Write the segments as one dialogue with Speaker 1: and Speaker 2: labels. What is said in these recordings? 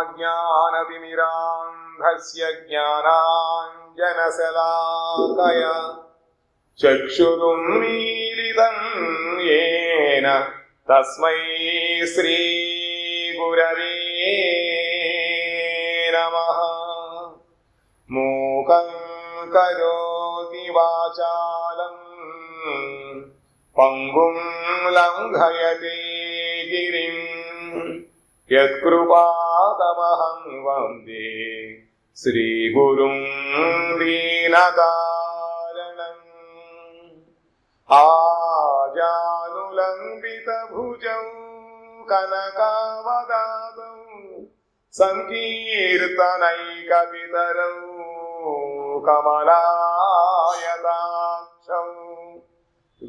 Speaker 1: అజ్ఞానతిమిరాంధస్య జ్ఞానాంజనశలాకయా చక్షురున్మీలితం యేన తస్మై శ్రీ గురవే నమః. మూకం కరోతి వాచాలం పంగుం లంఘయతే గిరిం యత్కృపాతమహం వందే శ్రీగురుం దీనతారణం. ఆజానులంబితభుజౌ కనకావదాతౌ సంకీర్తనైకపితరౌ కమలాయతాక్షౌ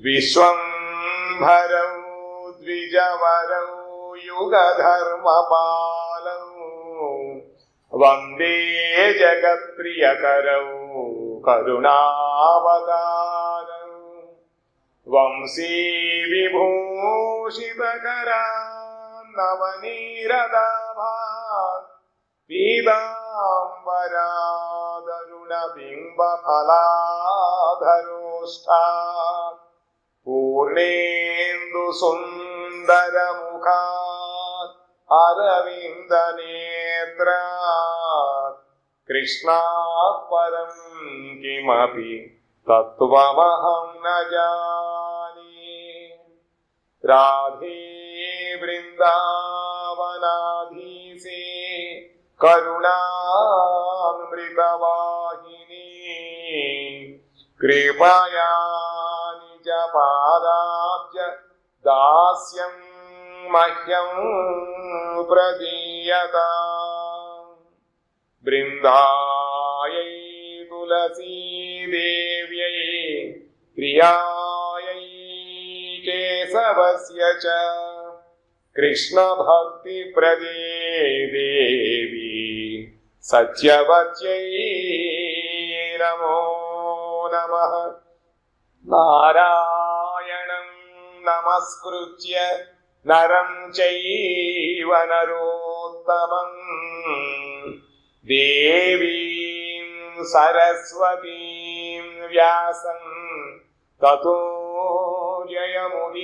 Speaker 1: విశ్వంభరౌ ద్విజవరౌ యుగధర్మపాలౌ వందే జగత్ప్రియకరౌ కరుణావతారౌ వంశీ విభూషితకరా నవనీరదాభాత్ పీతాంబరాదరుణబింబఫలాధరోష్ఠాత్ పూర్ణేందు సుందరముఖాత్ అరవిందనేత్రాత్ కృష్ణాత్ పరం కిమపి తత్వమహం న జానే. రాధే వృందావనాధీశే కరుణామృతవాహిని కృపయా నిజ పాదాబ్జ దాస్యం మహ్యం ప్రదీయతాం. బృందాయై తులసీదేవ్యై ప్రియాయై కేశవస్య చ కృష్ణ భక్తి ప్రదే దేవి సత్యవత్యై నమో నమః. నారాయణం నమస్కృత్య నరం చైవ నరోత్తమం దేవీం సరస్వతీం వ్యాసం తతో జయముదీరయేత్.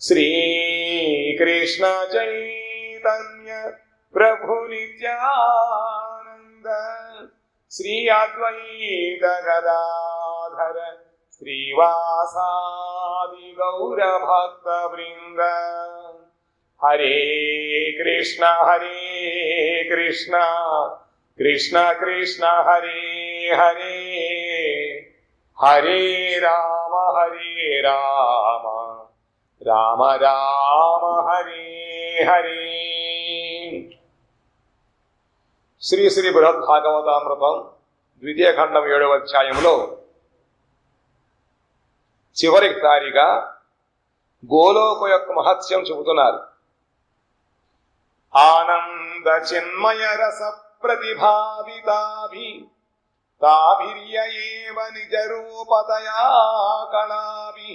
Speaker 1: శ్రీకృష్ణ చైతన్య ప్రభు నిత్యానంద శ్రీ అద్వైత గదాధర శ్రీవాసాది గౌరభక్త వృంద. హరే కృష్ణ కృష్ణ కృష్ణ హరే హరే హరే రామ రామ రామ హరే హరే. శ్రీ శ్రీ బృహద్భాగవతామృతం ద్వితీయ ఖండం 7వ అధ్యాయంలో చివరి తారీగా గోలోక యొక్క మహత్యం చెబుతున్నారు. ఆనంద చిన్మయ రస ప్రతిభావితాభి తాభిర్యేవ నిజ రూపతయా కళాభి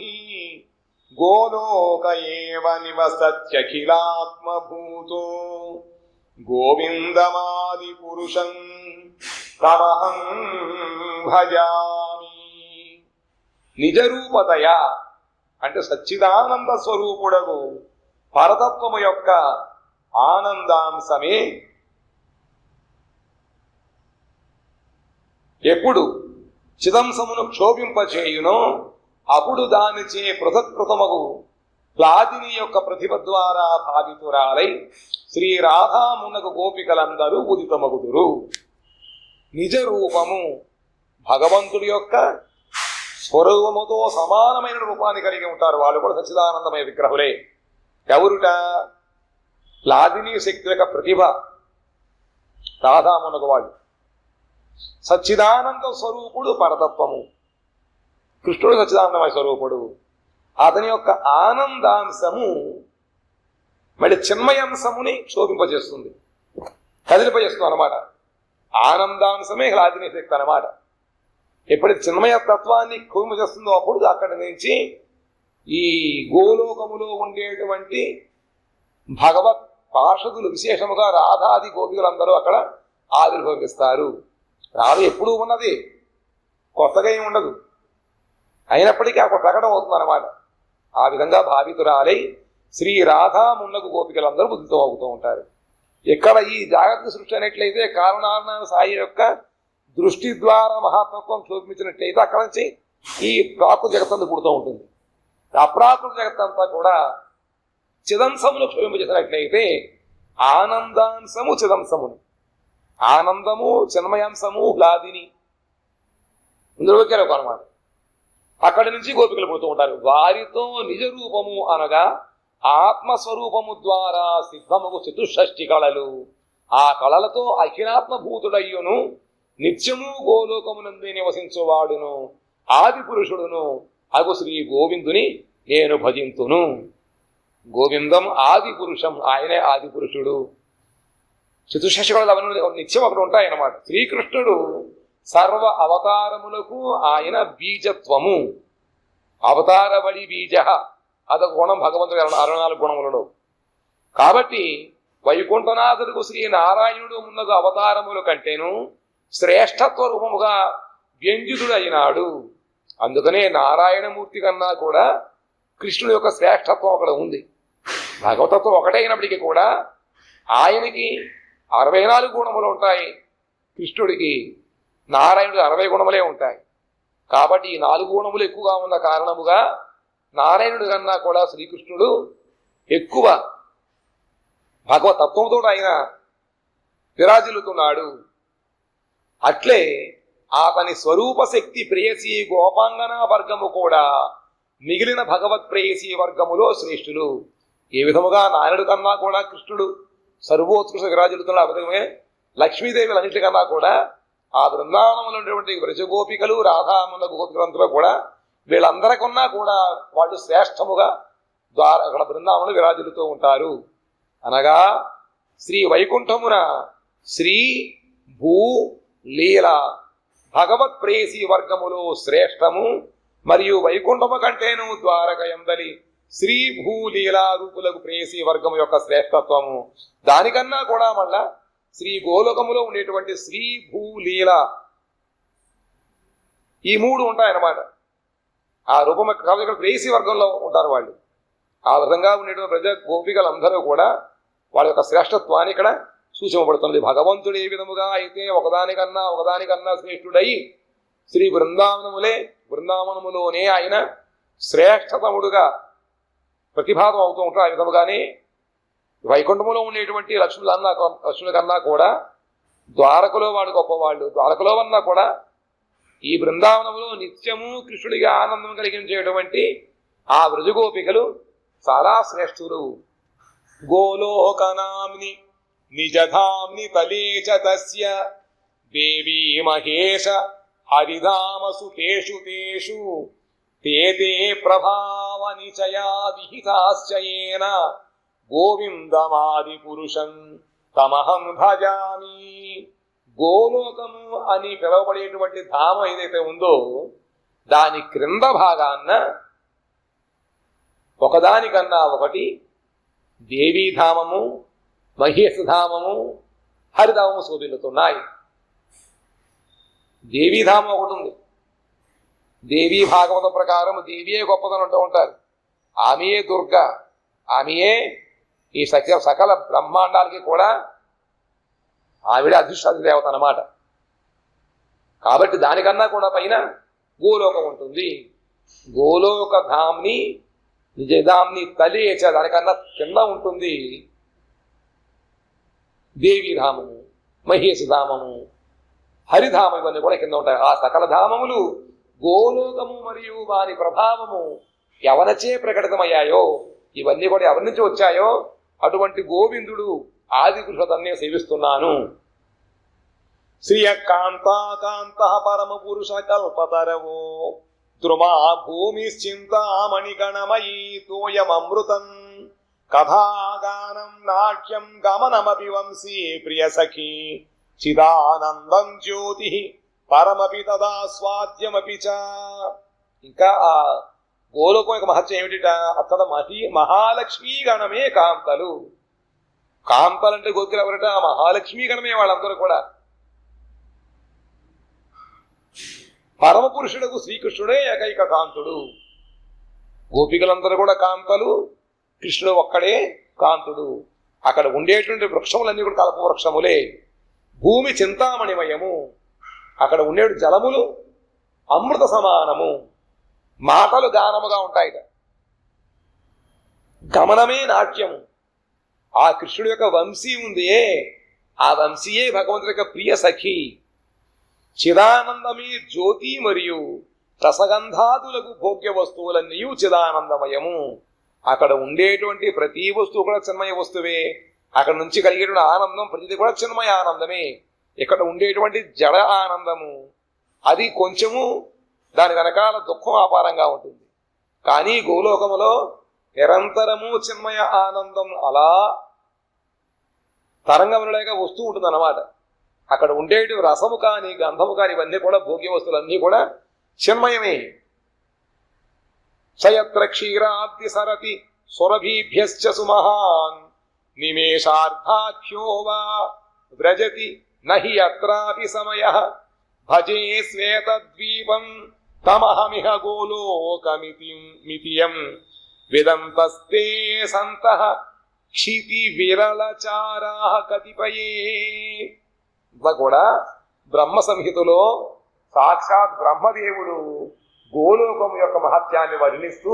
Speaker 1: గోలోక ఏవ నివసత్యఖిలాత్మభూతో గోవిందమాది పురుషం తమహం భజామి. నిజరూపతయ అంటే సచ్చిదానంద స్వరూపుడగు పరతత్వము యొక్క ఆనందాంశమే ఎప్పుడు చిదంశమును క్షోభింపచేయునో అప్పుడు దానిచే పృథక్కృతమగు ప్లాదిని యొక్క ప్రతిభ ద్వారా భావితురాలై శ్రీ రాధామునకు గోపికలందరూ ఉదితమగుదురు. నిజ రూపము భగవంతుడి యొక్క స్వరూపముతో సమానమైన రూపాన్ని కలిగి ఉంటారు. వాళ్ళు కూడా సచ్చిదానందమయ విగ్రహులే. ఎవరుట? ప్లాదిని శక్తి యొక్క ప్రతిభ రాధామునకు వాళ్ళు. సచ్చిదానంద స్వరూపుడు పరతత్వము, కృష్ణుడు సచ్చిదానందమయ స్వరూపుడు. అతని యొక్క ఆనందాంశము మళ్ళీ చిన్మయాంశముని శోభింపజేస్తుంది, కదిలిపజేస్తుంది అన్నమాట. ఆనందాంశమే హ్లాదిని శక్తి అన్నమాట. ఎప్పుడైతే చిన్మయ తత్వాన్ని శోభింపజేస్తుందో అప్పుడు అక్కడి నుంచి ఈ గోలోకములో ఉండేటువంటి భగవత్ పార్షదులు విశేషముగా రాధాది గోపికలందరూ అక్కడ ఆవిర్భవిస్తారు. రాధ ఎప్పుడూ ఉన్నది, కొత్తగా ఏమి ఉండదు. అయినప్పటికీ అక్కడ ప్రకటన అవుతుంది అన్నమాట. ఆ విధంగా భావితురాలై శ్రీ రాధా మున్నగు గోపికలందరూ బుద్ధితో అవుతూ ఉంటారు. ఇక్కడ ఈ జాగ్రత్త సృష్టి అనేట్లయితే కారణాన సాయి యొక్క దృష్టి ద్వారా మహాతత్వం చూపించినట్లయితే అక్కడ నుంచి ఈ ప్రాకృత జగత్తంతా పుడుతూ ఉంటుంది. ఆ ప్రాకృత జగత్తంతా కూడా చిదంశమును క్షోభింపజేసినట్లయితే ఆనందాంశము చిదంశమును, ఆనందము చిన్మయాంశము హ్లాదిని ఇందులో ఒక అనమాట. అక్కడి నుంచి గోపికలు పుడుతూ ఉంటారు. వారితో నిజ రూపము అనగా ఆత్మస్వరూపము ద్వారా సిద్ధముగు చతుషష్ఠి కళలు, ఆ కళలతో అఖిలాత్మభూతుడయ్యును నిత్యము గోలోకమునందే నివసించువాడును ఆది పురుషుడును అగు శ్రీ గోవిందుని నేను భజింతును. గోవిందం ఆది పురుషం, ఆయనే ఆది పురుషుడు. చతుషష్ఠి కళలు అవన్నీ నిత్యం అక్కడ ఉంటాయన్నమాట. శ్రీకృష్ణుడు సర్వ అవతారములకు ఆయన బీజత్వము. అవతారబడి బీజ అదొక గుణం భగవంతుడి 64 గుణములలో. కాబట్టి వైకుంఠనాథుడుకు శ్రీ నారాయణుడు ఉన్నది అవతారముల కంటేను శ్రేష్టత్వ రూపముగా వ్యంజితుడైనాడు. అందుకనే నారాయణమూర్తి కన్నా కూడా కృష్ణుడి యొక్క శ్రేష్టత్వం అక్కడ ఉంది. భగవతత్వం ఒకటైనప్పటికీ కూడా ఆయనకి 64 గుణములు ఉంటాయి, కృష్ణుడికి నారాయణుడికి 60 గుణములే ఉంటాయి. కాబట్టి ఈ 4 గుణములు ఎక్కువగా ఉన్న కారణముగా నారాయణుడి కన్నా కూడా శ్రీకృష్ణుడు ఎక్కువ భగవతత్వంతో ఆయన విరాజిల్లుతున్నాడు. అట్లే అతని స్వరూప శక్తి ప్రేయసీ గోపాంగన వర్గము కూడా మిగిలిన భగవత్ ప్రేయసీ వర్గములో శ్రేష్ఠులు. ఏ విధముగా నారాయణుడి కన్నా కూడా కృష్ణుడు సర్వోత్కృష్ట విరాజిల్లుతున్న విధమే లక్ష్మీదేవులు అన్నింటికన్నా కూడా ఆ బృందావనంలో ఉన్నటువంటి వ్రజగోపికలు రాధాముల గోపికలందరూ కూడా వీళ్ళందరికన్నా కూడా వాళ్ళు శ్రేష్టముగా అక్కడ బృందావనంలో విరాజిల్లుతూ ఉంటారు. అనగా శ్రీ వైకుంఠమున శ్రీ భూ లీల భగవత్ ప్రేయసీ వర్గములో శ్రేష్టము, మరియు వైకుంఠము కంటేను ద్వారక యందలి శ్రీ భూలీలా రూపులకు ప్రేయసీ వర్గము యొక్క శ్రేష్టత్వము. దానికన్నా కూడా మళ్ళా శ్రీ గోలోకములో ఉండేటువంటి శ్రీ భూలీల ఈ 3 ఉంటాయన్నమాట. ఆ రూపం కాబట్టి ప్రేయసీ వర్గంలో ఉంటారు వాళ్ళు. ఆ విధంగా ఉండేటువంటి ప్రజా గోపికలందరూ కూడా వాళ్ళ యొక్క శ్రేష్టత్వాన్ని ఇక్కడ సూచింపబడుతుంది. భగవంతుడు ఏ విధముగా అయితే ఒకదానికన్నా శ్రేష్ఠుడై శ్రీ బృందావనములోనే ఆయన శ్రేష్టతముడుగా ప్రతిభాతం అవుతూ ఉంటారు. ఆ విధముగానే వైకుంఠములో ఉండేటువంటి లక్ష్ముల కన్నా కూడా ద్వారకలో వాడు గొప్పవాళ్ళు. ద్వారకలో అన్నా కూడా ఈ బృందావనములో నిత్యము కృష్ణుడిగా ఆనందం కలిగించేటువంటి ఆ వ్రజగోపికలు చాలా శ్రేష్ఠులు. గోలోకనామ్ని నిజధామ్ని తలేచ తస్య దేవీ మహేశ హరిధామసు తేషు తేషు తేతే ప్రభావ నిచయా విహితాశ్చయేన గోవిందమాది పురుషం తమహం భజామి. గోలోకము అని పిలువబడేటువంటి ధామం ఏదైతే ఉందో దాని క్రింద భాగాన్న ఒకదానికన్నా ఒకటి దేవీధామము, మహేశధామము, హరిధామము శోభిల్లుతున్నాయి. దేవీధామం ఒకటి ఉంది. దేవీ భాగవత ప్రకారం దేవియే గొప్పదని అంటూ ఉంటారు. ఆమెయే దుర్గ, ఆమెయే ఈ సకల బ్రహ్మాండాలకి కూడా ఆవిడ అధిష్టాన దేవత అన్నమాట. కాబట్టి దానికన్నా కూడా పైన గోలోకం ఉంటుంది. గోలోక ధామ్ని నిజధామ్ని తలేచ దానికన్నా కింద ఉంటుంది దేవీధామము, మహేశధామము, హరిధామం ఇవన్నీ కూడా కింద ఉంటాయి. ఆ సకల ధామములు గోలోకము మరియు వారి ప్రభావము ఎవరచే ప్రకటితమయ్యాయో, ఇవన్నీ కూడా ఎవరి నుంచి వచ్చాయో అటువంటి గోవిందుడు ఆది పురుషులనే సేవిస్తున్నాను. శ్రియకాంతాకాంత పరమ పురుష కల్పతరవో ద్రుమా భూమిశ్చింతామణి గణమయీ తోయమృతం కథాగానం నాట్యం గమనమపి వంశీ ప్రియ సఖీ చిదానందం జ్యోతి పరమపి తదా స్వాద్యమపి చ. ఇంకా ఆ గోలోకం యొక్క మహత్యం ఏమిటిట? అక్కడ మహాలక్ష్మీ గణమే కాంతలు. కాంతలంటే గోపికలు ఎవరట? మహాలక్ష్మీ గణమే వాళ్ళందరూ కూడా. పరమ పురుషుడకు శ్రీకృష్ణుడే ఏకైక కాంతుడు. గోపికలందరూ కూడా కాంతలు, కృష్ణుడు ఒక్కడే కాంతుడు. అక్కడ ఉండేటువంటి వృక్షములన్నీ కూడా కల్ప వృక్షములే. భూమి చింతామణిమయము. అక్కడ ఉండే జలములు అమృత సమానము. మాటలు గానముగా ఉంటాయిట. గమనమే నాట్యము. ఆ కృష్ణుడి యొక్క వంశీ ఉందే, ఆ వంశీయే భగవంతుడి యొక్క ప్రియ సఖి. చిదానందమే జ్యోతి మరియు రసగంధాదులకు భోగ్య వస్తువులన్నీ చిదానందమయము. అక్కడ ఉండేటువంటి ప్రతి వస్తువు కూడా చిన్మయ వస్తువే. అక్కడ నుంచి కలిగేటువంటి ఆనందం ప్రతిది కూడా చిన్మయ ఆనందమే. ఇక్కడ ఉండేటువంటి జడ ఆనందము అది కొంచెము, దాని వెనకాల దుఃఖం అపారంగా ఉంటుంది. కానీ గోలోకములో నిరంతరము చిన్మయ ఆనందం అలా తరంగములేక వస్తూ ఉంటుంది అన్నమాట. అక్కడ ఉండేటి రసము కానీ గంధము కానీ ఇవన్నీ కూడా భోగ్య వస్తువులన్నీ కూడా చిన్మయమే. సయత్ర క్షీరాబ్ది సరతి సురభీభ్యశ్చ సుమహాన్ నిమేషార్థాఖ్యో వా వ్రజతి నహి అత్రాపి సమయః భజే శ్వేతద్వీపం తమహమిహ గోలోకమితియం విదంతస్తే సంతః క్షితి విరళచారాః కతిపయే. ఇట్లా కూడా బ్రహ్మ సంహితలో సాక్షాత్ బ్రహ్మదేవుడు గోలోకం యొక్క మహత్యాన్ని వర్ణిస్తూ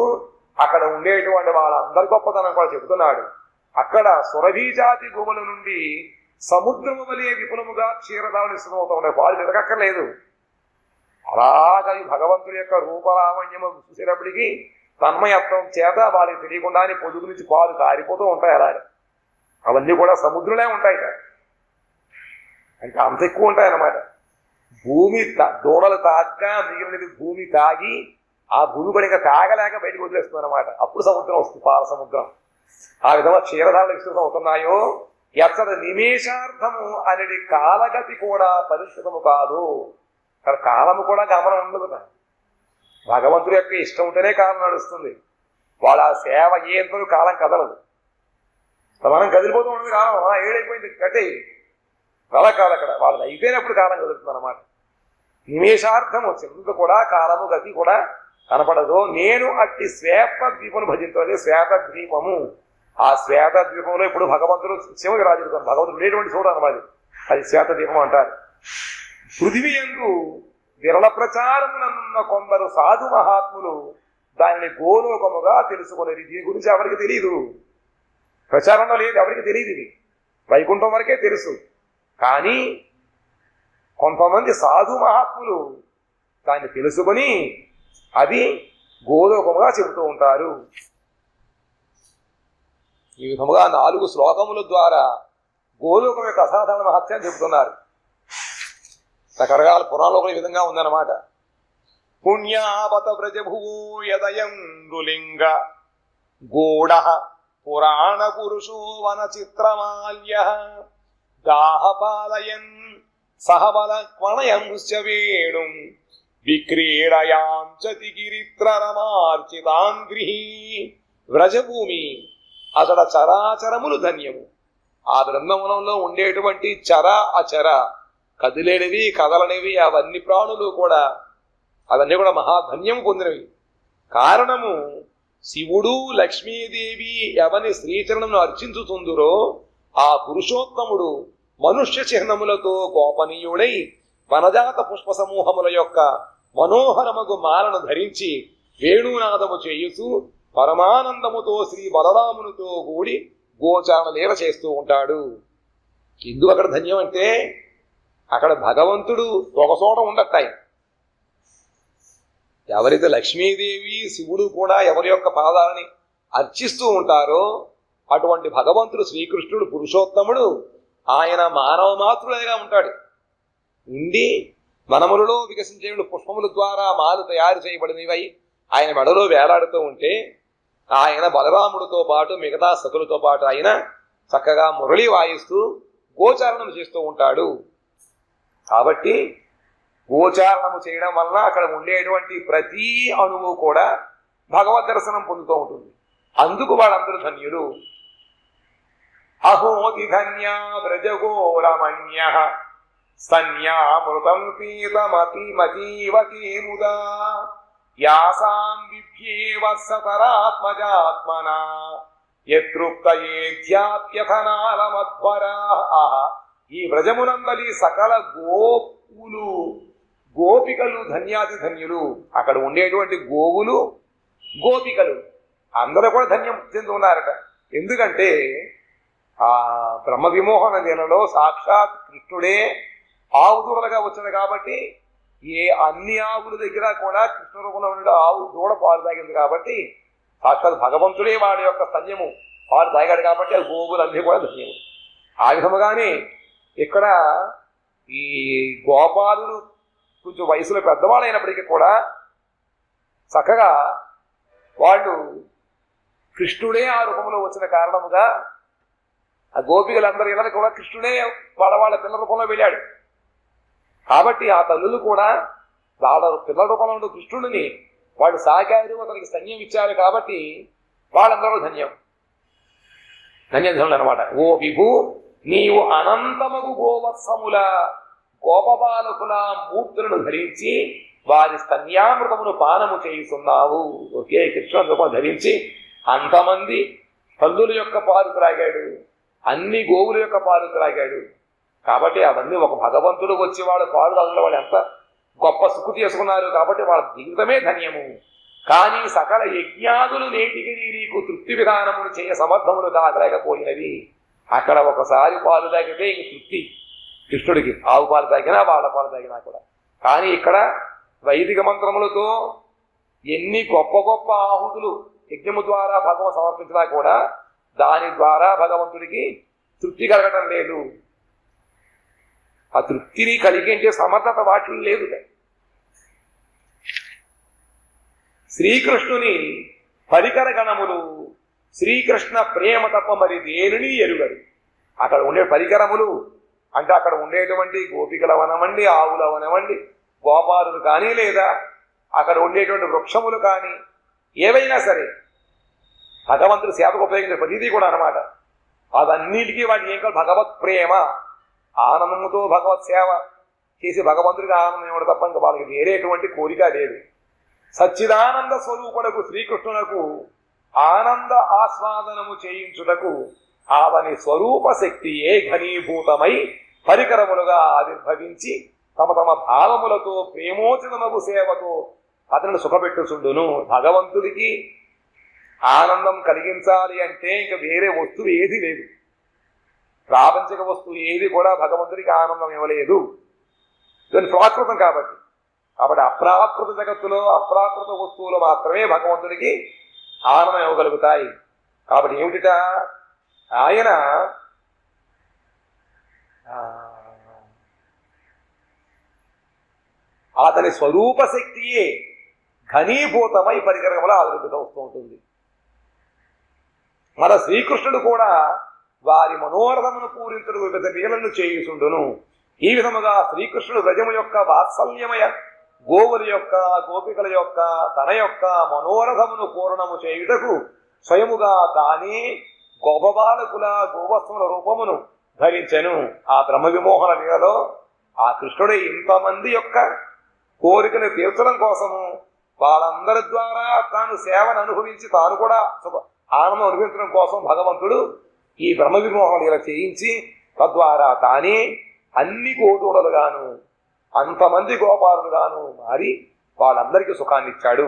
Speaker 1: అక్కడ ఉండేటువంటి వాళ్ళందరి గొప్పతనం కూడా చెబుతున్నాడు. అక్కడ సురభీజాతి గోవుల నుండి సముద్రము వలె విపులముగా క్షీరదావులు ఇష్టమవుతూ ఉండే పాలు వెతకక్కర్లేదు. అలాగా ఈ భగవంతుడి యొక్క రూపలావణ్యము చూసేటప్పటికీ తన్మయత్వం చేత వాళ్ళకి తెలియకుండానే పొదుగు నుంచి పాలు కారిపోతూ ఉంటాయి. అలా అవన్నీ కూడా సముద్రంలో ఉంటాయి. ఇంకా అంత ఎక్కువ ఉంటాయి అన్నమాట. భూమి దూడలు తాక మిగిలినది భూమి తాగి ఆ భూమి కూడా ఇంకా తాగలేక బయటకు వదిలేస్తుంది అనమాట. అప్పుడు సముద్రం వస్తుంది, పాల సముద్రం. ఆ విధంగా క్షీరధారలు విస్తృతం అవుతున్నాయో ఎచ్చట నిమేషార్థము అనేది కాలగతి కూడా పరిస్థితము కాదు. అక్కడ కాలము కూడా గమనం ఉండదు. భగవంతుడి యొక్క ఇష్టం ఉంటేనే కాలం నడుస్తుంది. వాళ్ళ సేవ ఏంతో కాలం కదలదు. మనం కదిలిపోతూ ఉండదు కాలం. ఏడైపోయింది కట్టే అలా కాదు. అక్కడ వాళ్ళది అయిపోయినప్పుడు కాలం కదులుతుంది అన్నమాట. నిమేషార్థము చెందు కూడా కాలము గతి కూడా కనపడదు. నేను అట్టి శ్వేత ద్వీపము భజించాలి. శ్వేత ద్వీపము, ఆ శ్వేత ద్వీపంలో ఇప్పుడు భగవంతుడు శివుడికి రాజుతాను. భగవంతుడు ఉండేటువంటి చూడ అన్నమాట. అది శ్వేత ద్వీపం అంటారు. పృథివీ యందు విరళ ప్రచారమునన్న కొందరు సాధు మహాత్ములు దానిని గోలోకముగా తెలుసుకునేది. దీని గురించి ఎవరికి తెలియదు, ప్రచారంలో లేదు, ఎవరికి తెలియదు. ఇది వైకుంఠం వరకే తెలుసు. కానీ కొంతమంది సాధు మహాత్ములు దాన్ని తెలుసుకొని అది గోలోకముగా చెబుతూ ఉంటారు. ఈ విధముగా 4 శ్లోకముల ద్వారా గోలోకం యొక్క అసాధారణ మహత్యాన్ని చెబుతున్నారు. రకరకాల పురాణంలో ఈ విధంగా ఉందన్నమాట. పుణ్యావత వ్రజభువో యదయం రులింగ గోడ పురాణ పురుషో వన చిత్రమాల్య గాహపాలయన్ సహబల క్వణయంశ్చ వేణుం విక్రీడయాంచతి గిరిత్రరమార్చితాంగ్రిహి. వ్రజభూమి అతడ చరాచరములు ధన్యము. ఆ బృందములంలో ఉండేటువంటి చర అచర, కదిలేనివి కదలనివి అవన్నీ ప్రాణులు కూడా అవన్నీ కూడా మహాధన్యము పొందినవి. కారణము శివుడు లక్ష్మీదేవి ఎవని శ్రీచరణమును అర్చించుతుందురో ఆ పురుషోత్తముడు మనుష్య చిహ్నములతో గోపనీయుడై వనజాత పుష్ప సమూహముల యొక్క మనోహరమగు మాలను ధరించి వేణునాదము చేయుచు పరమానందముతో శ్రీ బలరామునితో కూడి గోచారణ లీల చేస్తూ ఉంటాడు. ఎందుకు అక్కడ ధన్యం అంటే అక్కడ భగవంతుడు ఒక చోట ఉండటాయి. ఎవరైతే లక్ష్మీదేవి శివుడు కూడా ఎవరి యొక్క పాదాలని అర్చిస్తూ ఉంటారో అటువంటి భగవంతుడు శ్రీకృష్ణుడు పురుషోత్తముడు ఆయన మానవ మాతృడుగా ఉంటాడు. ఉండి వనములలో వికసించే పుష్పముల ద్వారా మాలు తయారు చేయబడినవై ఆయన మెడలో వేలాడుతూ ఉంటే ఆయన బలరాముడితో పాటు మిగతా సతులతో పాటు ఆయన చక్కగా మురళి వాయిస్తూ గోచారణం చేస్తూ ఉంటాడు. కాబట్టి గోచారణము చేయడం వలన అక్కడ ఉండేటువంటి ప్రతి అణువు కూడా భగవద్ దర్శనం పొందుతూ ఉంటుంది. అందుకు వాళ్ళందరూ ధన్యులు. అహోతి ధన్యా వ్రజగోరమణ్య స్తన్యామృతం పీతమతిమతీవతీ ముదా యాసాం బిభ్యేవ సతరాత్మజాత్మనా యతృప్తయేధ్యాప్యథనాలమధ్వరాః. ఈ వ్రజమునందలి సకల గోపులు గోపికలు ధన్యాతి ధన్యులు. అక్కడ ఉండేటువంటి గోవులు గోపికలు అందరూ కూడా ధన్యం చెంది ఉన్నారట. ఎందుకంటే ఆ బ్రహ్మ విమోహన లీలలో సాక్షాత్ కృష్ణుడే ఆవు దూడలుగా వచ్చాడు కాబట్టి అన్ని ఆవుల దగ్గర కూడా కృష్ణ రూపంలో ఉండే ఆవు దూడ పాలు తాగింది కాబట్టి సాక్షాత్ భగవంతుడే వాడి యొక్క స్తన్యము పాలు తాగాడు కాబట్టి ఆ గోవులన్నీ కూడా ధన్యము. ఆ విధముగానే ఇక్కడ ఈ గోపాలులు కొంచెం వయసులో పెద్దవాళ్ళు అయినప్పటికీ కూడా చక్కగా వాళ్ళు కృష్ణుడే ఆ రూపంలో వచ్చిన కారణముగా ఆ గోపికలందరి ఇళ్ళకి కూడా కృష్ణుడే వాళ్ళ పిల్లల రూపంలో వెళ్ళాడు కాబట్టి ఆ తల్లులు కూడా వాళ్ళ పిల్లల రూపంలో ఉండే కృష్ణుడిని వాళ్ళు సాగారు, అతనికి స్తన్యం ఇచ్చారు కాబట్టి వాళ్ళందరూ ధన్యం అనమాట. ఓ విభు, నీవు అనంతమగు గోవత్సముల గోపబాలకుల మూర్తులను ధరించి వారి స్తన్యామృతమును పానము చేయుతున్నావు. ఒకే కృష్ణ రూపం ధరించి అంతమంది తల్లుల యొక్క పాలు త్రాగాడు, అన్ని గోవుల యొక్క పాలు త్రాగాడు కాబట్టి అవన్నీ ఒక భగవంతుడు వచ్చి వాళ్ళు పాలు తాగిన వాళ్ళు ఎంత గొప్ప సుఖు చేసుకున్నారు కాబట్టి వాళ్ళ జీవితమే ధన్యము. కానీ సకల యజ్ఞాదులు నేటికి నీకు తృప్తి విధానములు చేయ సమర్థములు కాగలేకపోయినవి. అక్కడ ఒకసారి పాలు తాగితే ఇంక తృప్తి కృష్ణుడికి, ఆవు పాలు తాగినా వాళ్ళ పాలు తాగినా కూడా. కానీ ఇక్కడ వైదిక మంత్రములతో ఎన్ని గొప్ప గొప్ప ఆహుతులు యజ్ఞము ద్వారా భగవంతు సమర్పించినా కూడా దాని ద్వారా భగవంతుడికి తృప్తి కలగటం లేదు. ఆ తృప్తిని కలిగించే సమర్థత వాటిలో లేదు. శ్రీకృష్ణుని పరికర గణములు శ్రీకృష్ణ ప్రేమ తప్ప మరి దేనిని ఎరుగరు. అక్కడ ఉండే పరికరములు అంటే అక్కడ ఉండేటువంటి గోపికలు అవనవండి, ఆవులు అవనవండి, గోపాలులు కానీ లేదా అక్కడ ఉండేటువంటి వృక్షములు కానీ ఏవైనా సరే భగవంతుడి సేవకు ఉపయోగించే ప్రతిదీ కూడా అన్నమాట. అదన్నిటికీ వాటి ఏం కాదు భగవత్ ప్రేమ, ఆనందముతో భగవత్ సేవ చేసి భగవంతుడికి ఆనందం ఇవ్వడం తప్ప ఇంకా వాళ్ళకి వేరేటువంటి కోరిక లేదు. సచ్చిదానంద స్వరూపుడకు శ్రీకృష్ణునకు ఆనంద ఆస్వాదనము చేయించుటకు ఆవని స్వరూప శక్తియే ఘనీభూతమై పరికరములుగా ఆవిర్భవించి తమ తమ భావములతో ప్రేమోచితమగు సేవతో అతను సుఖపెట్టుచుండును. భగవంతుడికి ఆనందం కలిగించాలి అంటే ఇంకా వేరే వస్తువు ఏది లేదు. ప్రాపంచిక వస్తువు ఏది కూడా భగవంతుడికి ఆనందం ఇవ్వలేదు. దాని ప్రాకృతం కాబట్టి అప్రాకృత జగత్తులో అప్రాకృత వస్తువులు మాత్రమే భగవంతుడికి ఆనందం ఇవ్వగలుగుతాయి. కాబట్టి ఏమిటిట ఆయన అతని స్వరూప శక్తియే ఘనీభూతమై పరికరముల ఆవిర్భూతం వస్తూ ఉంటుంది. మన శ్రీకృష్ణుడు కూడా వారి మనోరథమును పూరించుడు వివిధ లీలను చేయుచుండును. ఈ విధముగా శ్రీకృష్ణుడు వ్రజము యొక్క వాత్సల్యమయ గోవుల యొక్క గోపికల యొక్క తన యొక్క మనోరథమును పూర్ణము చేయుటకు స్వయముగా తానే గోపబాలకుల గోవత్సముల రూపమును ధరించెను. ఆ బ్రహ్మ విమోహన లీలలో ఆ కృష్ణుడే ఇంతమంది యొక్క కోరికను తీర్చడం కోసము వాళ్ళందరి ద్వారా తాను సేవను అనుభవించి తాను కూడా ఆనందం అనుభవించడం కోసం భగవంతుడు ఈ బ్రహ్మ విమోహన లీల చేయించి తద్వారా తానే అన్ని గోదూడలుగాను అంతమంది గోపాలులుగాను మారి వాళ్ళందరికీ సుఖాన్ని ఇచ్చాడు.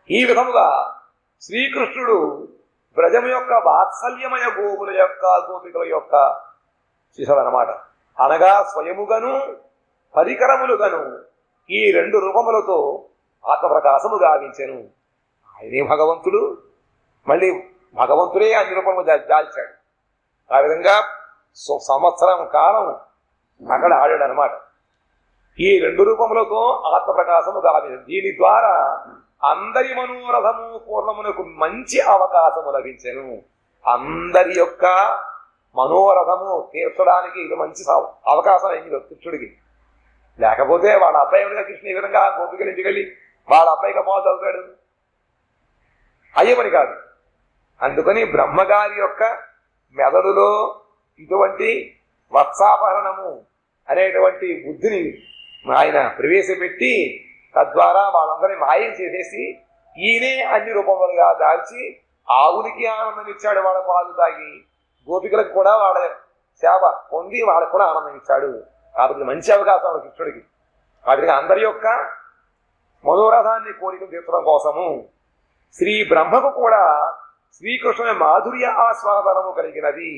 Speaker 1: ఈ విధముగా శ్రీకృష్ణుడు బ్రజము యొక్క వాత్సల్యమయ గోవుల యొక్క గోపికల యొక్క శిశుడనమాట. అనగా స్వయముగను పరికరములుగను ఈ రెండు రూపములతో ఆత్మప్రకాశము గావించెను. ఆయనే భగవంతుడు, మళ్ళీ భగవంతుడే అన్ని రూపములు దాల్చాడు. ఆ విధంగా సంవత్సరం కాలం అక్కడ ఆడాడు అనమాట. ఈ రెండు రూపములతో ఆత్మప్రకాశము గావించను. దీని ద్వారా అందరి మనోరథము పూర్ణమునకు మంచి అవకాశము లభించెను. అందరి యొక్క మనోరథము తీర్చడానికి ఇది మంచి అవకాశం అయింది కృష్ణుడికి. లేకపోతే వాళ్ళ అబ్బాయి కృష్ణ ఈ విధంగా గోపికలు ఇంటికెళ్ళి వాళ్ళ అబ్బాయిగా పాలు చదువుతాడు, అయ్యే పని కాదు. అందుకని బ్రహ్మగారి యొక్క మెదడులో ఇటువంటి వత్సాపహరణము అనేటువంటి బుద్ధిని ఆయన ప్రవేశపెట్టి తద్వారా వాళ్ళందరినీ మాయం చేసేసి ఈయనే అన్ని రూపములుగా దాల్చి ఆవునికి ఆనందం ఇచ్చాడు, వాళ్ళ పాలు తాగి గోపికలకు కూడా వాళ్ళ సేవ పొంది వాళ్ళకు కూడా ఆనందం ఇచ్చాడు. కాబట్టి మంచి అవకాశం కృష్ణుడికి. కాబట్టి అందరి యొక్క మనోరథాన్ని కోరికలు తీర్చడం కోసము శ్రీ బ్రహ్మకు కూడా శ్రీకృష్ణుని మాధుర్య ఆస్వాదనము కలిగినది.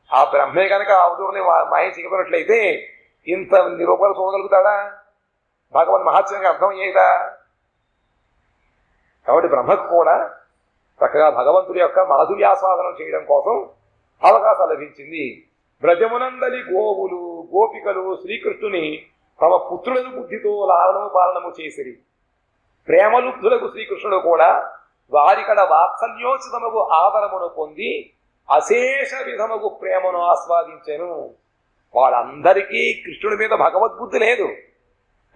Speaker 1: ఆ బ్రహ్మే కనుక అవధూరుని మాయ చేయబడినట్లయితే ఇంత రూపాయలు చూడగలుగుతాడా? భగవన్ మహాత్మ్యంగా అర్థం అయ్యేదా? కాబట్టి బ్రహ్మకు కూడా చక్కగా భగవంతుడి యొక్క మాధుర్యాస్వాదనం చేయడం కోసం అవకాశం లభించింది. బ్రజమునందలి గోవులు గోపికలు శ్రీకృష్ణుని తమ పుత్రులను బుద్ధితో లాలనము పాలనము చేసిరి. ప్రేమలుబ్ధులకు శ్రీకృష్ణుడు కూడా వారికడ వాత్సల్యోచితముగు ఆదరమును పొంది అశేష విధముగు ప్రేమను ఆస్వాదించెను. వాళ్ళందరికీ కృష్ణుడి మీద భగవద్బుద్ధి లేదు.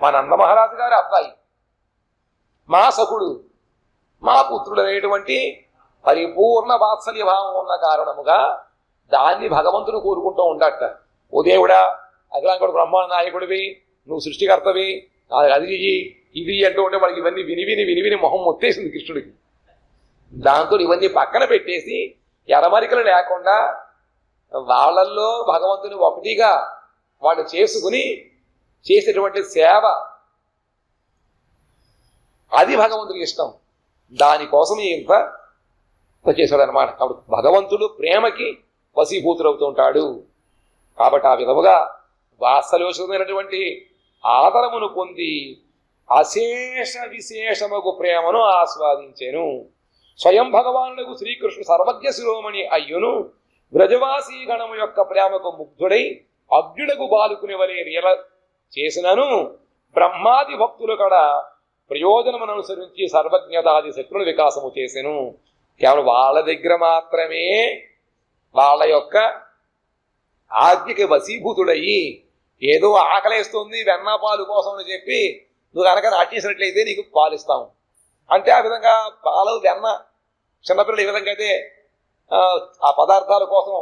Speaker 1: మా నందమహారాజు గారి అబ్బాయి, మా సఖుడు, మా పుత్రుడు అనేటువంటి పరిపూర్ణ వాత్సల్య భావం ఉన్న కారణముగా దాన్ని భగవంతుడు కోరుకుంటూ ఉండట. ఓ దేవుడా, అఖిలాంకుడు బ్రహ్మాండ నాయకుడివి, నువ్వు సృష్టికర్తవి, అది ఇది అంటూ ఉంటే వాడికి ఇవన్నీ విని విని విని విని మొహం మొత్తేసింది కృష్ణుడికి. దాంతో ఇవన్నీ పక్కన పెట్టేసి ఎడమరికలు లేకుండా వాళ్ళల్లో భగవంతుని ఒకటిగా వాళ్ళు చేసుకుని చేసేటువంటి సేవ అది భగవంతుడికి ఇష్టం. దానికోసం ఇంత చేశాడు అనమాట. కాబట్టి భగవంతుడు ప్రేమకి వశీభూతుడవుతూ ఉంటాడు. కాబట్టి ఆ విధముగా వాత్సల్యోచితమైనటువంటి ఆదరమును పొంది అశేష విశేషముగు ప్రేమను ఆస్వాదించెను. స్వయం భగవానులకు శ్రీకృష్ణు సర్వజ్ఞ శిరోమణి అయ్యును. బ్రజవాసీ గణము యొక్క ప్రేమకు ముగ్ధుడై అగ్నుడకు బాలుకుని వలె రీల చేసినను బ్రహ్మాది భక్తులు కడ ప్రయోజనమును అనుసరించి సర్వజ్ఞతాది శక్తులను వికాసము చేసెను. కేవలం వాళ్ళ దగ్గర మాత్రమే వాళ్ళ యొక్క ఆజ్ఞకి వశీభూతుడయ్యి ఏదో ఆకలేస్తుంది వెన్నపాలు కోసం అని చెప్పి నువ్వు కనుక నాటేసినట్లయితే నీకు పాలిస్తాము అంటే ఆ విధంగా పాలు వెన్న చిన్నపిల్లలు ఏ విధంగా అయితే ఆ పదార్థాల కోసం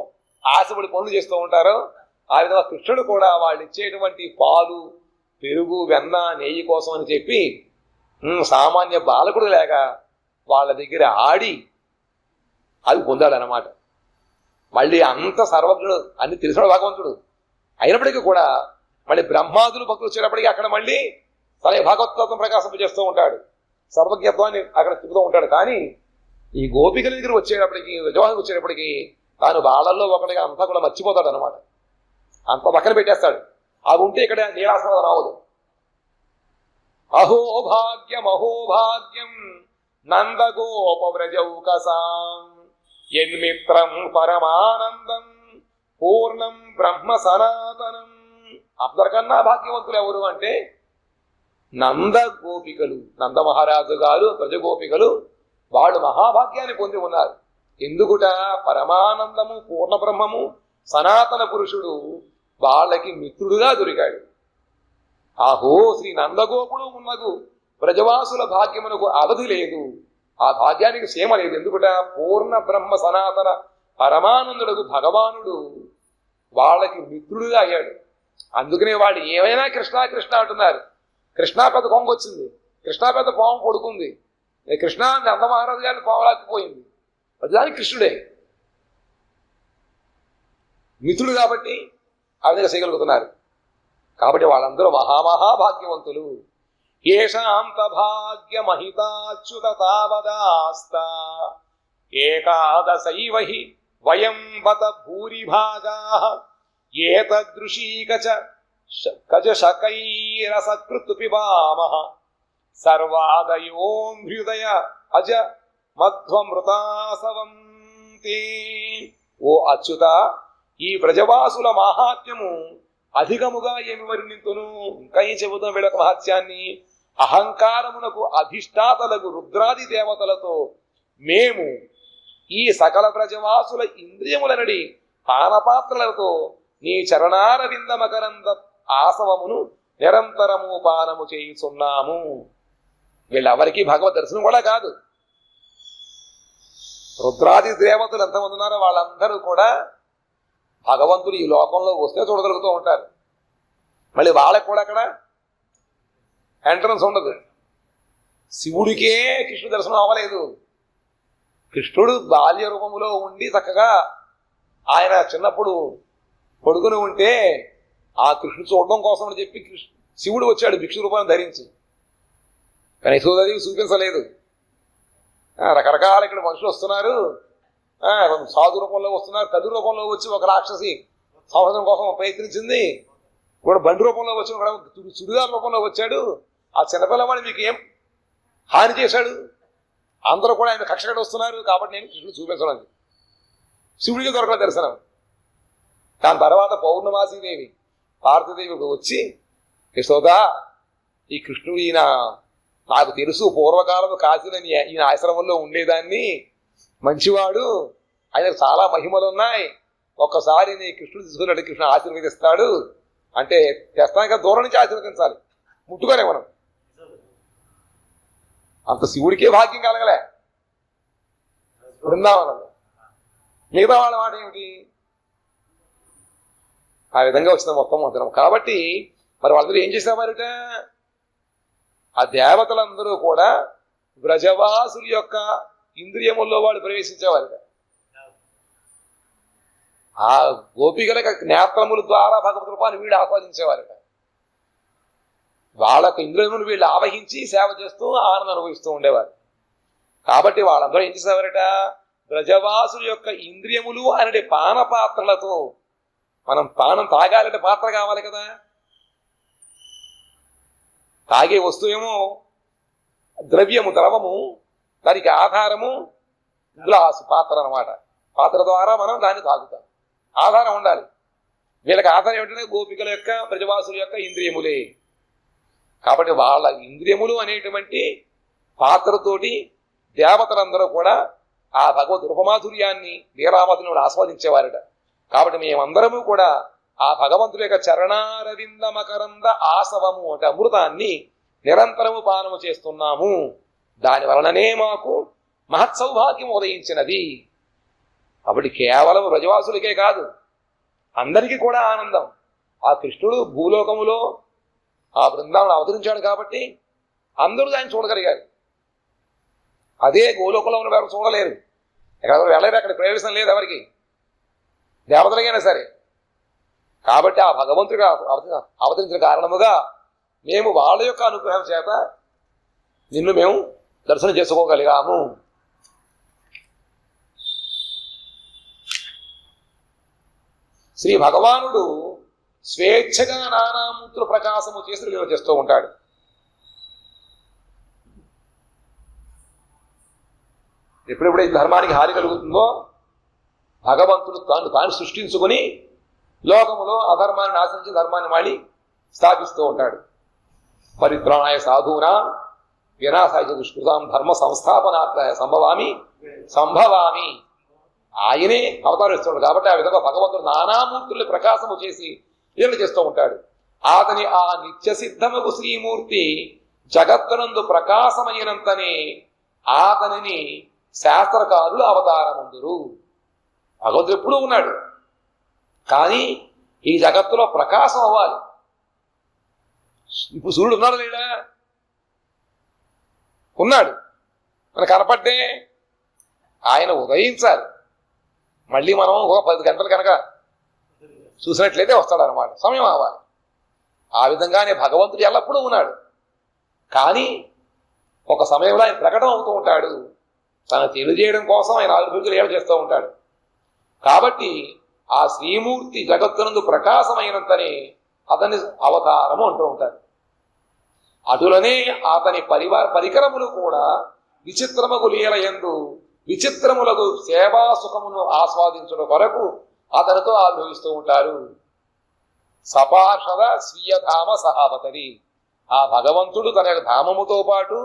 Speaker 1: ఆశపడి పనులు చేస్తూ ఉంటారో ఆ విధంగా కృష్ణుడు కూడా వాళ్ళు ఇచ్చేటువంటి పాలు పెరుగు వెన్న నెయ్యి కోసం అని చెప్పి సామాన్య బాలకుడు లేక వాళ్ళ దగ్గర ఆడి అది పొందాడనమాట. మళ్ళీ అంత సర్వజ్ఞుడు అన్ని తెలిసిన భగవంతుడు అయినప్పటికీ కూడా మళ్ళీ బ్రహ్మాదులు భక్తులు వచ్చేటప్పటికీ అక్కడ మళ్ళీ తన భగవత్వం ప్రకాశింపజేస్తూ ఉంటాడు, సర్వజ్ఞత్వాన్ని అక్కడ తిప్పుతూ ఉంటాడు. కానీ ఈ గోపికల దగ్గర వచ్చేటప్పటికి విజవానికి వచ్చేటప్పటికి తాను బాలల్లో ఒకటిగా అంతా కూడా మర్చిపోతాడు అనమాట. అంత పక్కన పెట్టేస్తాడు. అవి ఉంటే ఇక్కడ నీలాస్వాదన అవదు. అహోభాగ్యం అహోభాగ్యం నందగోపవ్రజౌకసాం యన్మిత్రం పరమానందం పూర్ణం బ్రహ్మ సనాతనం. అందరికన్నా భాగ్యవంతులు ఎవరు అంటే నంద గోపికలు. నంద మహారాజు గారు బ్రజగోపికలు వాళ్ళు మహాభాగ్యాన్ని పొంది ఉన్నారు. ఎందుకుట? పరమానందము పూర్ణ బ్రహ్మము సనాతన పురుషుడు వాళ్ళకి మిత్రుడుగా దొరికాడు. ఆహో శ్రీ నందగోపుడు ఉన్నగు బ్రజవాసుల భాగ్యమునకు అవధి లేదు, ఆ భాగ్యానికి సీమ లేదు. ఎందుకుట? పూర్ణ బ్రహ్మ సనాతన పరమానందుడు భగవానుడు వాళ్ళకి మిత్రుడుగా అయ్యాడు. అందుకనే వాళ్ళు ఏమైనా కృష్ణ కృష్ణ అంటున్నారు. కృష్ణా పెద్ద కొంగ వచ్చింది, కృష్ణా పెద్ద పాము పడుకుంది, కృష్ణ నందమహారాజు గారిని పాములాకపోయింది, ప్రతిదానికి కృష్ణుడే మిత్రుడు కాబట్టి ఆ విధంగా చేయగలుగుతున్నారు. కాబట్టి వాళ్ళందరూ మహామహాభాగ్యవంతులు. ఏషాంత భాగ్యమహితాచ్యుత తావదాస్తా ఏకాదశైవ హి వయం బత భూరిభాగా ఏతదృశీకచ కజశకైరసకృత్ పిబామః సర్వాదయోంహృదయ అజ మధ్వమృతాసవంతే. ఓ అచ్యుత, ఈ బ్రజవాసుల మాహాత్మ్యము అధికముగా ఏమి వర్ణింతును? ఇంకా ఏం చెబుతాం వీళ్ళ మహత్యాన్ని? అహంకారమునకు అధిష్టాతలకు రుద్రాది దేవతలతో మేము ఈ సకల బ్రజవాసుల ఇంద్రియములనడి పానపాత్రలతో నీ చరణారవింద మకరంద ఆసవమును నిరంతరము పానము చేయుచున్నాము. వీళ్ళెవరికి భగవద్ దర్శనం కూడా కాదు. రుద్రాది దేవతలు ఎంతమంది ఉన్నారో వాళ్ళందరూ కూడా భగవంతుడు ఈ లోకంలో వస్తే చూడగలుగుతూ ఉంటారు. మళ్ళీ వాళ్ళకి కూడా అక్కడ ఎంట్రన్స్ ఉండదు. శివుడికే కృష్ణ దర్శనం అవ్వలేదు. కృష్ణుడు బాల్య రూపంలో ఉండి చక్కగా ఆయన చిన్నప్పుడు పడుకుని ఉంటే ఆ కృష్ణుడు చూడడం కోసం అని చెప్పి శివుడు వచ్చాడు భిక్షు రూపాన్ని ధరించి. కానీ యశోదాదేవి చూపించలేదు. రకరకాల ఇక్కడ మనుషులు వస్తున్నారు, సాధు రూపంలో వస్తున్నారు, తల్లి రూపంలో వచ్చి ఒక రాక్షసి సంవత్సరం కోసం ప్రయత్నించింది, కూడా బండి రూపంలో వచ్చి కూడా చుడిదార్ రూపంలో వచ్చాడు. ఆ చిన్నపిల్లవాడు మీకు ఏం హాని చేశాడు? అందరూ కూడా ఆయన కక్ష వస్తున్నారు కాబట్టి నేను కృష్ణుడు చూపించడానికి శివుడికి దొరకల దర్శనం. దాని తర్వాత పౌర్ణమాసీదేవి పార్వతీదేవి వచ్చి, యశోదా ఈ కృష్ణుడు ఈయన నాకు తెలుసు, పూర్వకాలం కాశీలో ఈయన ఆశ్రమంలో ఉండేదాన్ని, మంచివాడు, ఆయనకు చాలా మహిమలు ఉన్నాయి, ఒక్కసారి నీ కృష్ణుడు తీసుకున్నట్టు కృష్ణుడు ఆశీర్వదిస్తాడు అంటే తెస్తానికి దూరం నుంచి ఆశీర్వదించాలి, ముట్టుకోలే మనం. అంత శివుడికే భాగ్యం కలగలే బృందావనంలో. మిగతా వాళ్ళ మాట ఏమిటి? ఆ విధంగా వచ్చింది మొత్తం మంత్రం. కాబట్టి మరి వాళ్ళందరూ ఏం చేసేవారుట? ఆ దేవతలందరూ కూడా బ్రజవాసుల యొక్క ఇంద్రియముల్లో వాళ్ళు ప్రవేశించేవారుట. ఆ గోపికల నేత్రముల ద్వారా భగవత్ రూపాన్ని వీళ్ళు ఆస్వాదించేవారుట. వాళ్ళకు ఇంద్రియములు వీళ్ళు ఆవహించి సేవ చేస్తూ ఆనందం అనుభవిస్తూ ఉండేవారు. కాబట్టి వాళ్ళందరూ ఏం చేసేవారట? బ్రజవాసుల యొక్క ఇంద్రియములు అనే పానపాత్రలతో, మనం పానం తాగాలంటే పాత్ర కావాలి కదా, తాగే వస్తువేమో ద్రవ్యము, ద్రవము, దానికి ఆధారము గ్లాసు, పాత్ర అన్నమాట. పాత్ర ద్వారా మనం దాన్ని తాగుతాం, ఆధారం ఉండాలి. వీళ్ళకి ఆధారం ఏమిటంటే గోపికల యొక్క బ్రజవాసుల యొక్క ఇంద్రియములే. కాబట్టి వాళ్ళ ఇంద్రియములు అనేటువంటి పాత్రతోటి దేవతలందరూ కూడా ఆ భగవద్ రూపమాధుర్యాన్ని లీలామతులను ఆస్వాదించేవారట. కాబట్టి మేమందరము కూడా ఆ భగవంతుడి యొక్క చరణారవింద మకరంద ఆసవము అంటే అమృతాన్ని నిరంతరము పానము చేస్తున్నాము. దాని వలననే మాకు మహత్సౌభాగ్యం ఉదయించినది. కాబట్టి కేవలం బ్రజవాసులకే కాదు, అందరికీ కూడా ఆనందం. ఆ కృష్ణుడు భూలోకములో ఆ బృందావనం అవతరించాడు కాబట్టి అందరూ దాన్ని చూడగలిగారు. అదే గోలోకంలో ఉన్న ఎవరు చూడలేరు, ఎక్కడ వెళ్ళలేరు, అక్కడ ప్రవేశం లేదు ఎవరికి, దేవతలకైనా సరే. కాబట్టి ఆ భగవంతుడిగా అవతరించిన కారణముగా మేము వాళ్ళ యొక్క అనుగ్రహం చేత నిన్ను మేము దర్శనం చేసుకోగలిగాము. శ్రీ భగవానుడు స్వేచ్ఛగా నానామూర్తుల ప్రకాశము చేసి లీల చేస్తూ ఉంటాడు. ఎప్పుడెప్పుడైతే ధర్మానికి హాని కలుగుతుందో భగవంతుడు తాను సృష్టించుకుని లోకములో అధర్మాన్ని నాశించి ధర్మాన్ని మళ్ళీ స్థాపిస్తూ ఉంటాడు. పరిత్రాణాయ సాధూనా వినాశాయ దుష్కృతాం ధర్మ సంస్థాపనార్థాయ సంభవామి ఆయనే అవతారిస్తున్నాడు. కాబట్టి ఆ విధంగా భగవంతుడు నానామూర్తుల్ని ప్రకాశము చేసి లీల చేస్తూ ఉంటాడు. అతని ఆ నిత్య సిద్ధముకు శ్రీమూర్తి జగత్తునందు ప్రకాశమైనంతనే అతనిని శాస్త్రకారులు అవతారముందురు. భగవంతుడు ఎప్పుడూ ఉన్నాడు, కానీ ఈ జగత్తులో ప్రకాశం అవ్వాలి. ఇప్పుడు సూర్యుడు ఉన్నాడు లేడా? ఉన్నాడు. మనకు కనపడ్డే ఆయన ఉదయించాలి. మళ్ళీ మనం ఒక 10 గంటలు కనుక చూసినట్లయితే వస్తాడు అన్నమాట, సమయం అవ్వాలి. ఆ విధంగానే భగవంతుడు ఎల్లప్పుడూ ఉన్నాడు, కానీ ఒక సమయంలో ఆయన ప్రకటన అవుతూ ఉంటాడు. తను తెలియజేయడం కోసం ఆయన ఆవిర్భూతులు ఏం చేస్తూ ఉంటాడు. కాబట్టి ఆ శ్రీమూర్తి జగత్తునందు ప్రకాశమైనంతనే అతని అవతారము అంటూ ఉంటారు. అటులనే అతని పరికరములు కూడా విచిత్రముగు లీలయందు విచిత్రములకు సేవా సుఖమును ఆస్వాదించడం కొరకు అతనితో ఆవిర్భవిస్తూ ఉంటారు. సపార్షద స్వీయధామ సహావతరి. ఆ భగవంతుడు తన యొక్క ధామముతో పాటు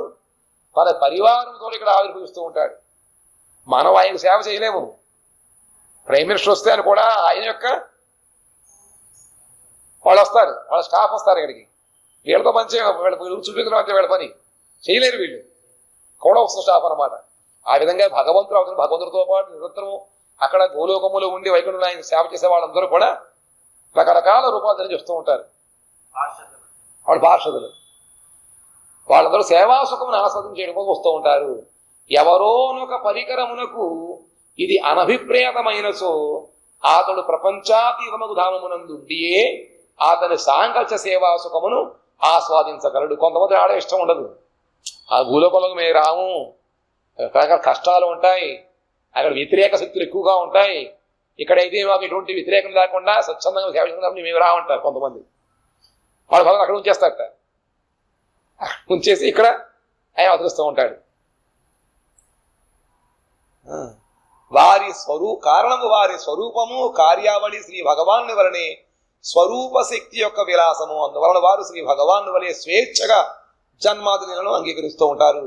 Speaker 1: తన పరివారంతో ఇక్కడ ఆవిర్భవిస్తూ ఉంటాడు. మనం ఆయనకు సేవ చేయలేము. ప్రైమ్ మినిస్టర్ వస్తే అని కూడా ఆయన యొక్క వాళ్ళు వస్తారు, వాళ్ళ స్టాఫ్ వస్తారు ఇక్కడికి, వీళ్ళతో మంచిగా వీళ్ళు చూపించడం అంటే వీళ్ళ పని చేయలేరు, వీళ్ళు కూడా వస్తున్న స్టాఫ్ అనమాట. ఆ విధంగా భగవంతుడు అవుతుంది. భగవంతుడితో పాటు నిరంతరము అక్కడ గోలోకములో ఉండి వైకుంఠంలో ఆయన సేవ చేసే వాళ్ళందరూ కూడా రకరకాల రూపాలు ధరించి వస్తూ ఉంటారు. వాళ్ళు పార్షదులు, వాళ్ళందరూ సేవాసుఖమును ఆస్వాదించడం కోసం వస్తూ ఉంటారు. ఎవరోనొక పరికరమునకు ఇది అనభిప్రేతమైనచో అతడు ప్రపంచాతీతమగు ధామమునందుండియే అతని సాంగత్య సేవాసుఖమును ఆస్వాదించగలడు. కొంతమంది ఆడ ఇష్టం ఉండదు, ఆ భూలోకంలో మేము రాము, రకరకాల కష్టాలు ఉంటాయి, అక్కడ వ్యతిరేక శక్తులు ఎక్కువగా ఉంటాయి, ఇక్కడైతే మాకు ఎటువంటి వ్యతిరేకం లేకుండా స్వచ్ఛందంగా సేవ చేస్తున్నప్పుడు మేము రామంటారు కొంతమంది. వాళ్ళ భాగం అక్కడ ఉంచేస్తారట, ఉంచేసి ఇక్కడ ఆయన అవతరిస్తూ ఉంటాడు. కారణము వారి స్వరూపము కార్యావళి శ్రీ భగవాను వలనే స్వరూప శక్తి యొక్క విలాసము. అందువలన వారు శ్రీ భగవాను వలె స్వేచ్ఛగా జన్మాదిలను అంగీకరిస్తూ ఉంటారు.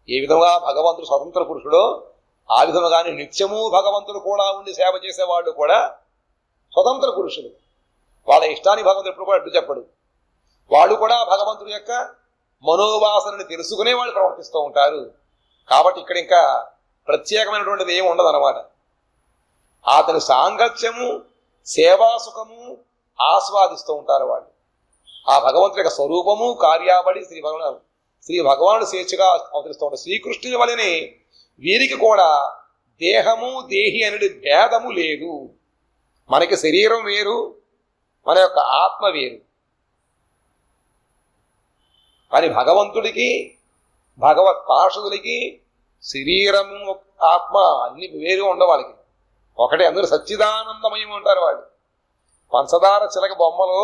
Speaker 1: ఏ విధంగా భగవంతుడు స్వతంత్ర పురుషుడో ఆ విధముగానే నిత్యము భగవంతుడు కూడా ఉండి సేవ చేసేవాళ్ళు కూడా స్వతంత్ర పురుషులు. వాళ్ళ ఇష్టాన్ని భగవంతుడు ఎప్పుడు కూడా అడ్డు చెప్పడు. వాళ్ళు కూడా భగవంతుడి యొక్క మనోవాసనని తెలుసుకునే వాళ్ళు ప్రవర్తిస్తూ ఉంటారు. కాబట్టి ఇక్కడ ఇంకా ప్రత్యేకమైనటువంటిది ఏమి ఉండదు అన్నమాట. అతని సాంగత్యము సేవాసుఖము ఆస్వాదిస్తూ ఉంటారు వాళ్ళు. ఆ భగవంతుడి యొక్క స్వరూపము కార్యావళి శ్రీ భగవానుడు స్వేచ్ఛగా అవతరిస్తూ ఉంటారు. శ్రీకృష్ణుని వలనే వీరికి కూడా దేహము దేహి అనేది భేదము లేదు. మనకి శరీరం వేరు, మన యొక్క ఆత్మ వేరు. కానీ భగవంతుడికి భగవత్ పార్షదులకి శరీరము ఆత్మ అన్ని వేరు ఉండవు. వాళ్ళకి ఒకటే, అందరూ సచ్చిదానందమయం ఉంటారు వాళ్ళు. పంచదార చిలక బొమ్మలో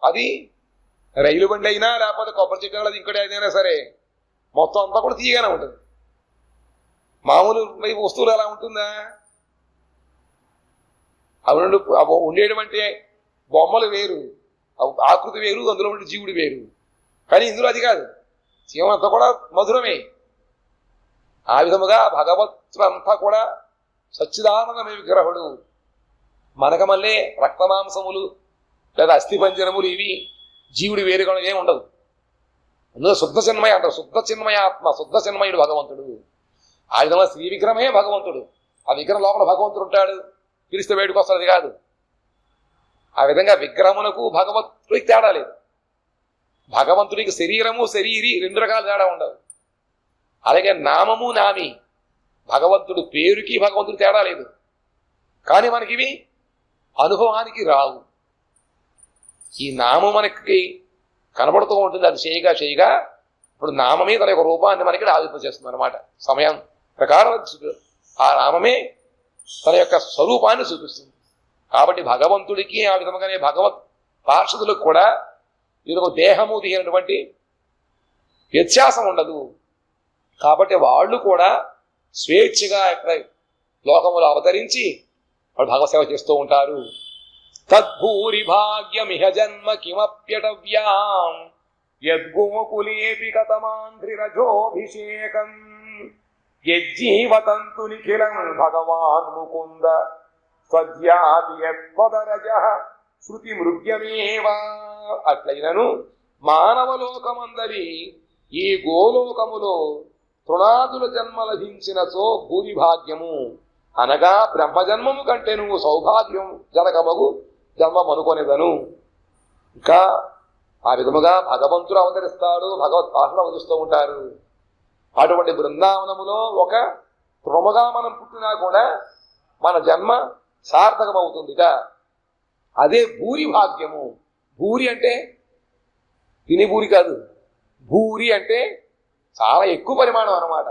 Speaker 1: అది రైలు బండి అయినా లేకపోతే కొబ్బరి చెట్టు అది ఇంకోటి అయినా సరే మొత్తం అంతా కూడా తీయగానే ఉంటుంది. మామూలు వస్తువులు ఎలా ఉంటుందా? అవి ఉండేయడం అంటే బొమ్మలు వేరు, ఆకృతి వేరు, అందులో ఉండే జీవుడు వేరు. కానీ ఇందులో అది కాదు, జీవం అంతా కూడా మధురమే. ఆ విధముగా భగవత్ అంతా కూడా సచ్చిదానందమే విగ్రహుడు. మనక మళ్ళీ రక్తమాంసములు లేదా అస్థిపంజరములు ఇవి జీవుడు వేరుగా ఏమి ఉండదు. అందులో శుద్ధ చిన్మయ అంటారు. శుద్ధ చిన్మయ ఆత్మ, శుద్ధ చిన్మయుడు భగవంతుడు. ఆ విధంగా శ్రీ విగ్రహమే భగవంతుడు. ఆ విగ్రహం లోపల భగవంతుడు ఉంటాడు, పిలిస్తే బయటకు వస్తుంది కాదు. ఆ విధంగా విగ్రహమునకు భగవంతుడికి తేడా లేదు. భగవంతుడికి శరీరము శరీరి రెండు రకాల తేడా ఉండవు. అలాగే నామము నామి, భగవంతుడు పేరుకి భగవంతుడు తేడా లేదు. కానీ మనకివి అనుభవానికి రావు. ఈ నామం మనకి కనబడుతూ ఉంటుంది, అది చేయగా చేయగా ఇప్పుడు నామమే తన యొక్క రూపాన్ని మనకి ఆవిర్భవించేస్తుంది అనమాట. సమయం ప్రకారం ఆ నామమే తన యొక్క స్వరూపాన్ని చూపిస్తుంది. కాబట్టి భగవంతుడికి ఆ విధముగానే భగవత్ పార్షదులకు కూడా ఇదొక దేహము దిగినటువంటి వ్యత్యాసం ఉండదు. కాబట్టి వాళ్ళు కూడా స్వేచ్ఛగా ఇక్కడ లోకములు అవతరించి వాళ్ళు భగవత్ సేవ చేస్తూ ఉంటారు. తద్భూరి భాగ్యమిహ జన్మ కిమప్యటవ్యాం యద్గోకులేపి కతమాంధ్రిరజోభిషేకం యజ్జీవతంతు నిఖిలం భగవాన్ ముకుంద స్వజ్యాతి యత్పదరజః శృతి మృగ్యమేవా. అట్లయినను మానవలోకమందరి ఈ గోలోకములో తృణాదుల జన్మ లభించినచో భూరి భాగ్యము అనగా బ్రహ్మజన్మము కంటే నువ్వు సౌభాగ్యం జనకమగు జన్మం అనుకొనేదను. ఇంకా ఆ విధముగా భగవంతుడు అవతరిస్తాడు, భగవత్ భాషలు అవతరిస్తూ ఉంటారు. అటువంటి బృందావనములో ఒక తృణముగా మనం పుట్టినా కూడా మన జన్మ సార్థకమవుతుందిట. అదే భూరి భాగ్యము. భూరి అంటే తిని భూరి కాదు, భూరి అంటే చాలా ఎక్కువ పరిమాణం అన్నమాట.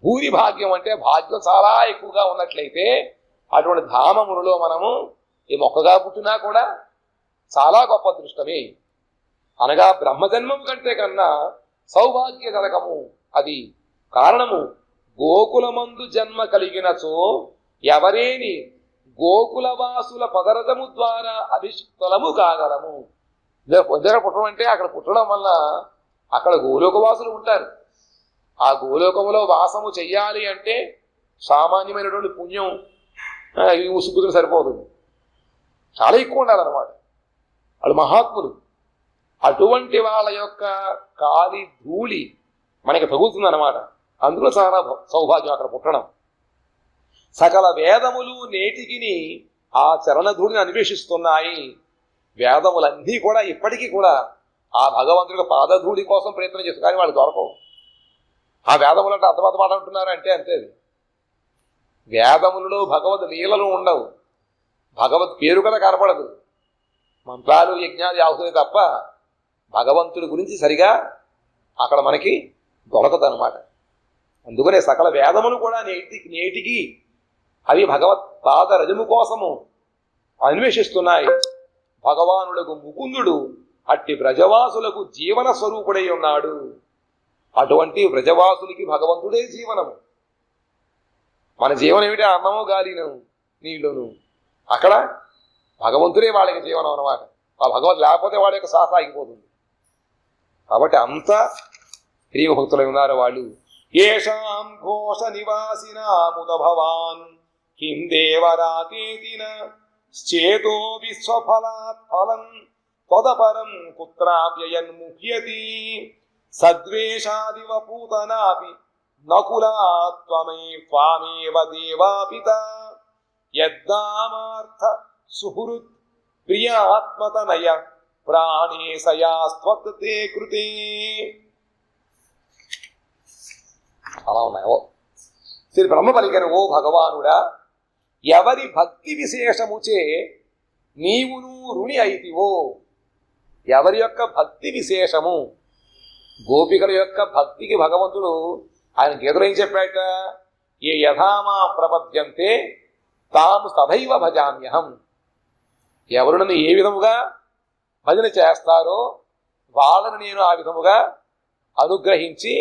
Speaker 1: భూరి భాగ్యం అంటే భాగ్యం చాలా ఎక్కువగా ఉన్నట్లయితే అటువంటి ధామములలో మనము ఈ మొక్కగా పుట్టినా కూడా చాలా గొప్ప అదృష్టమే. అనగా బ్రహ్మజన్మం కంటే కన్నా సౌభాగ్యజనకము అది. కారణము గోకులమందు జన్మ కలిగినచో ఎవరేని గోకులవాసుల పదరజము ద్వారా అభిషిక్తులము కాగలము. దగ్గర పుట్టడం అంటే అక్కడ పుట్టడం వల్ల అక్కడ గోలోకవాసులు ఉంటారు. ఆ గోలోకములో వాసము చెయ్యాలి అంటే సామాన్యమైనటువంటి పుణ్యం ఇవి ముసుగుతులు సరిపోతుంది, చాలా ఎక్కువ ఉండాలన్నమాట. వాళ్ళు మహాత్ములు. అటువంటి వాళ్ళ యొక్క కాలి ధూళి మనకి తగులుతుంది అన్నమాట. అందులో చాలా సౌభాగ్యం అక్కడ పుట్టడం. సకల వేదములు నేటికిని ఆ చరణధూడిని అన్వేషిస్తున్నాయి. వేదములన్నీ కూడా ఇప్పటికీ కూడా ఆ భగవంతుడికి పాదధూళి కోసం ప్రయత్నం చేస్తారు, కానీ వాళ్ళు దొరకవు. ఆ వేదములు అంటే అర్థమత మాట అంటున్నారు అంటే అంతే. వేదములలో భగవద్ లీలలు ఉండవు, భగవద్ పేరు కదా కనపడదు. మంత్రాలు యజ్ఞాలు ఆహుతులే తప్ప భగవంతుడి గురించి సరిగా అక్కడ మనకి దొరకదు అనమాట. అందుకనే సకల వేదములు కూడా నేటికి అవి భగవత్ పాద రజము కోసము అన్వేషిస్తున్నాయి. భగవానులకు ముకుందుడు అట్టి బ్రజవాసులకు జీవన స్వరూపుడై ఉన్నాడు. అటువంటి బ్రజవాసులకి భగవంతుడే జీవనము. మన జీవనం ఏమిటి? అన్నము గాలిను నీళ్లును. అక్కడ భగవంతుడే వాళ్ళకి జీవనం అన్నమాట. ఆ భగవత్ లేకపోతే వాళ్ళ యొక్క శ్వాస ఆగిపోతుంది. కాబట్టి అంత ప్రియ భక్తులై ఉన్నారు వాళ్ళు. ఏషాం ఘోష నివాసినాముద భవాన్ కిం దేవరాతేతిన చేతో విశ్వఫలాత్ ఫలం త్వదపరం కుత్రాప్యయన్ముహ్యతి సద్వేషాదివ పూతనాపి నకులా త్వమేవ దేవాపిత యద్దామార్థ సుహృత్ ప్రియాత్మతనయ ప్రాణేశయాస్త్వత్తే కృతే. అలా ఉన్నాయో శ్రీ బ్రహ్మ పలికను, ఓ భగవానుడా, ఎవరి భక్తి విశేషముచే నీవును రుణి అయితివో. ఎవరి యొక్క భక్తి విశేషము? గోపికల యొక్క భక్తికి భగవంతుడు ఆయన గీతలో ఏం చెప్పాట? ఏ యథామా ప్రపద్యంతే తాము తథైవ భజామ్యహం. ఎవరు నన్ను ఏ విధముగా భజన చేస్తారో వాళ్ళని నేను ఆ విధముగా అనుగ్రహించి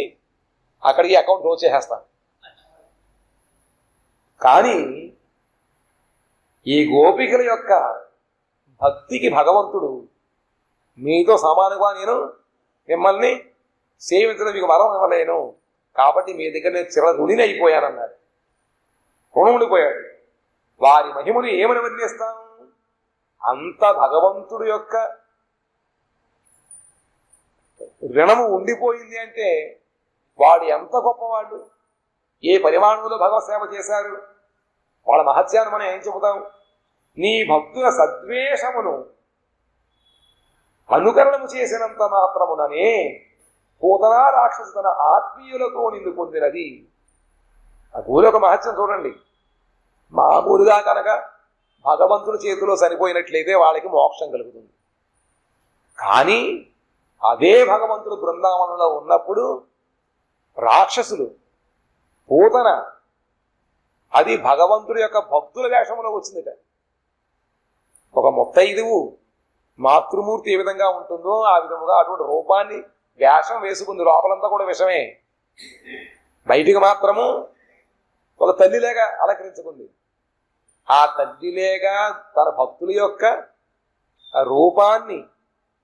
Speaker 1: అక్కడికి అకౌంట్ క్లోజ్ చేసేస్తాను. కానీ ఈ గోపికల యొక్క భక్తికి భగవంతుడు మీతో సమానంగా నేను మిమ్మల్ని సేవించడం మీకు వరం ఇవ్వలేను, కాబట్టి మీ దగ్గర నేను చిర రుణిని అయిపోయానన్నాడు. రుణముడిపోయాడు. వారి మహిమను ఏమని వర్ణిస్తాను? అంత భగవంతుడు యొక్క రుణము ఉండిపోయింది అంటే వాడు ఎంత గొప్పవాడు, ఏ పరిమాణంలో భగవత్ సేవ చేశారు, వాళ్ళ మహత్యాన్ని మనం ఏం చెబుతాం? నీ భక్తుల సద్వేషమును అనుకరణము చేసినంత మాత్రముననే పూతనా రాక్షసు తన ఆత్మీయులతో నిన్ను పొందినది. ఆ భూలోక మహత్యం చూడండి. మామూలుగా కనుక భగవంతుడి చేతిలో చనిపోయినట్లయితే వాళ్ళకి మోక్షం కలుగుతుంది. కానీ అదే భగవంతుడు బృందావనంలో ఉన్నప్పుడు రాక్షసులు, పూతన, అది భగవంతుడి యొక్క భక్తుల వేషంలో వచ్చిందిట. ఒక ముత్తైదువు మాతృమూర్తి ఏ విధంగా ఉంటుందో ఆ విధముగా అటువంటి రూపాన్ని వేషం వేసుకుంది. లోపలంతా కూడా విషమే, బయటికి మాత్రము ఒక తల్లిలేగా అలంకరించుకుంది. ఆ తల్లిలేగా తన భక్తుల యొక్క రూపాన్ని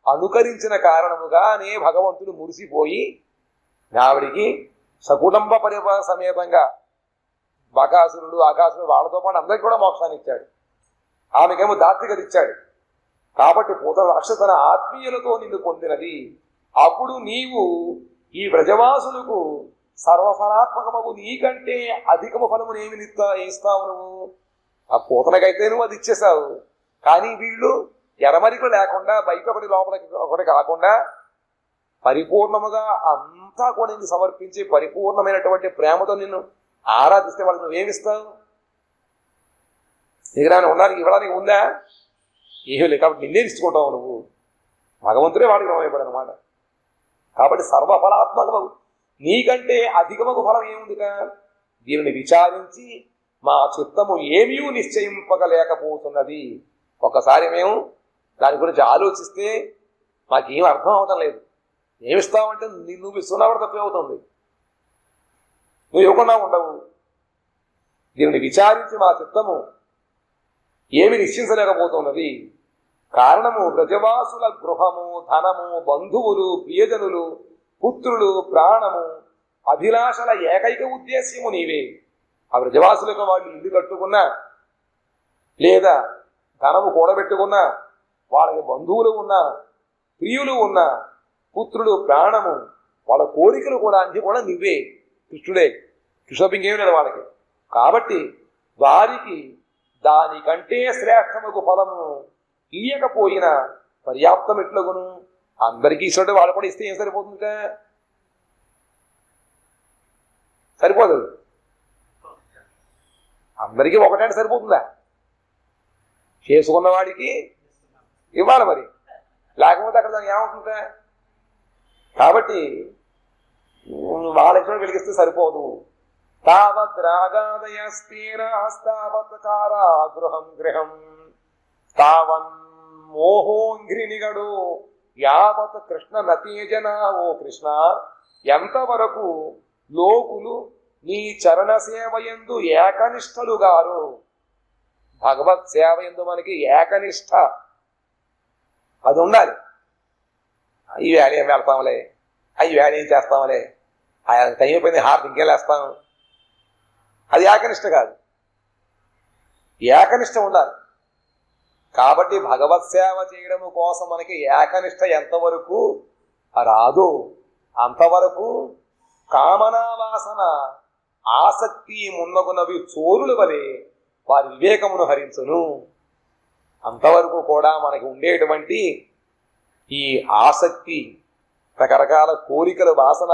Speaker 1: అనుకరించిన కారణముగానే భగవంతుడు మురిసిపోయి ఆవిడికి సకుటుంబ పరివార సమేతంగా బకాసురుడు, ఆకాసురుడు వాళ్ళతో పాటు అందరికీ కూడా మోక్షాన్ని ఇచ్చాడు. ఆమెకేమో దాత్రికత ఇచ్చాడు. కాబట్టి పూత రాక్షసు తన ఆత్మీయులతో నిన్ను పొందినది. అప్పుడు నీవు ఈ వ్రజవాసులకు సర్వఫలాత్మకము నీకంటే అధికము ఫలమును ఏమి ఇస్తావు? నువ్వు ఆ పూతనకైతే నువ్వు అది ఇచ్చేసావు. కానీ వీళ్ళు ఎరమరికలు లేకుండా బయట ఒకటి లోపలికి ఒకటి కాకుండా పరిపూర్ణముగా అంతా కూడా నిన్ను సమర్పించి పరిపూర్ణమైనటువంటి ప్రేమతో నిన్ను ఆరాధిస్తే వాళ్ళు నువ్వేమిస్తావు? దగ్గర ఉండడానికి ఇవ్వడానికి ఉందా? ఏమీ లేదు. కాబట్టి నిన్నే ఇచ్చుకుంటావు నువ్వు. భగవంతుడే వాడికి రమయపడు అనమాట. కాబట్టి సర్వఫలాత్మకము నీకంటే అధికమగు ఫలం ఏముందిక? దీనిని విచారించి మా చిత్తము ఏమీ నిశ్చయింపగలేకపోతున్నది. ఒకసారి మేము దాని గురించి ఆలోచిస్తే మాకేం అర్థం అవటం లేదు. ఏమిస్తావంటే నువ్వు ఇస్తున్నా కూడా తక్కువ అవుతుంది, నువ్వు ఇవ్వకుండా ఉండవు. దీనిని విచారించి మా చిత్తము ఏమి నిశ్చయించలేకపోతున్నది. కారణము బ్రజవాసుల గృహము, ధనము, బంధువులు, ప్రియజనులు, పుత్రులు, ప్రాణము, అభిలాషల ఏకైక ఉద్దేశ్యము నీవే. ఆ బ్రజవాసులకు వాళ్ళు ఇల్లు కట్టుకున్నా లేదా ధనము కూడబెట్టుకున్నా, వాళ్ళకి బంధువులు ఉన్నా, ప్రియులు ఉన్నా, పుత్రులు, ప్రాణము, వాళ్ళ కోరికలు కూడా అన్ని కూడా నువ్వే. కృష్ణుడే. కృష్ణ ఇంకేం లేదు వాళ్ళకి. కాబట్టి వారికి దానికంటే శ్రేష్టముకు ఫలము ఇయ్యకపోయినా పర్యాప్తం ఎట్లగును? అందరికీ ఇస్తుంటే వాళ్ళు కూడా ఇస్తే ఏం సరిపోతుందిగా? సరిపోదు. అందరికీ ఒకటంటే సరిపోతుందా? చేసుకున్నవాడికి ఇవ్వాలి మరి, లేకపోతే అక్కడ దానికి ఏమవుతుందా? కాబట్టి వాళ్ళకి వెలిగిస్తే సరిపోదు. తావత్ రాగాదయస్తేనాస్తావత్ కారాగృహం గృహం తావన్ మోహోంఘ్రినిగడు యావత్ కృష్ణ నతీజనా. ఓ కృష్ణ, ఎంతవరకు లోకులు నీ చరణ సేవయందు ఏకనిష్టలుగారు. భగవత్ సేవ ఎందు మనకి ఏకనిష్ట అది ఉండాలి. ఈ వేళ ఏం వెళ్తాంలే, ఈ వేళ ఏం చేస్తాంలే, ఆయన టైం అయిపోయింది హార్ట్ ఇంకేలేస్తాం, అది ఏకనిష్ట కాదు. ఏకనిష్ట ఉండాలి. కాబట్టి భగవత్ సేవ చేయడం కోసం మనకి ఏకనిష్ట ఎంతవరకు రాదు అంతవరకు కామనావాసన ఆసక్తి మున్నగునవి చోరుల వలె వారి వివేకమును హరించును. అంతవరకు కూడా మనకి ఉండేటువంటి ఈ ఆసక్తి, రకరకాల కోరికల వాసన,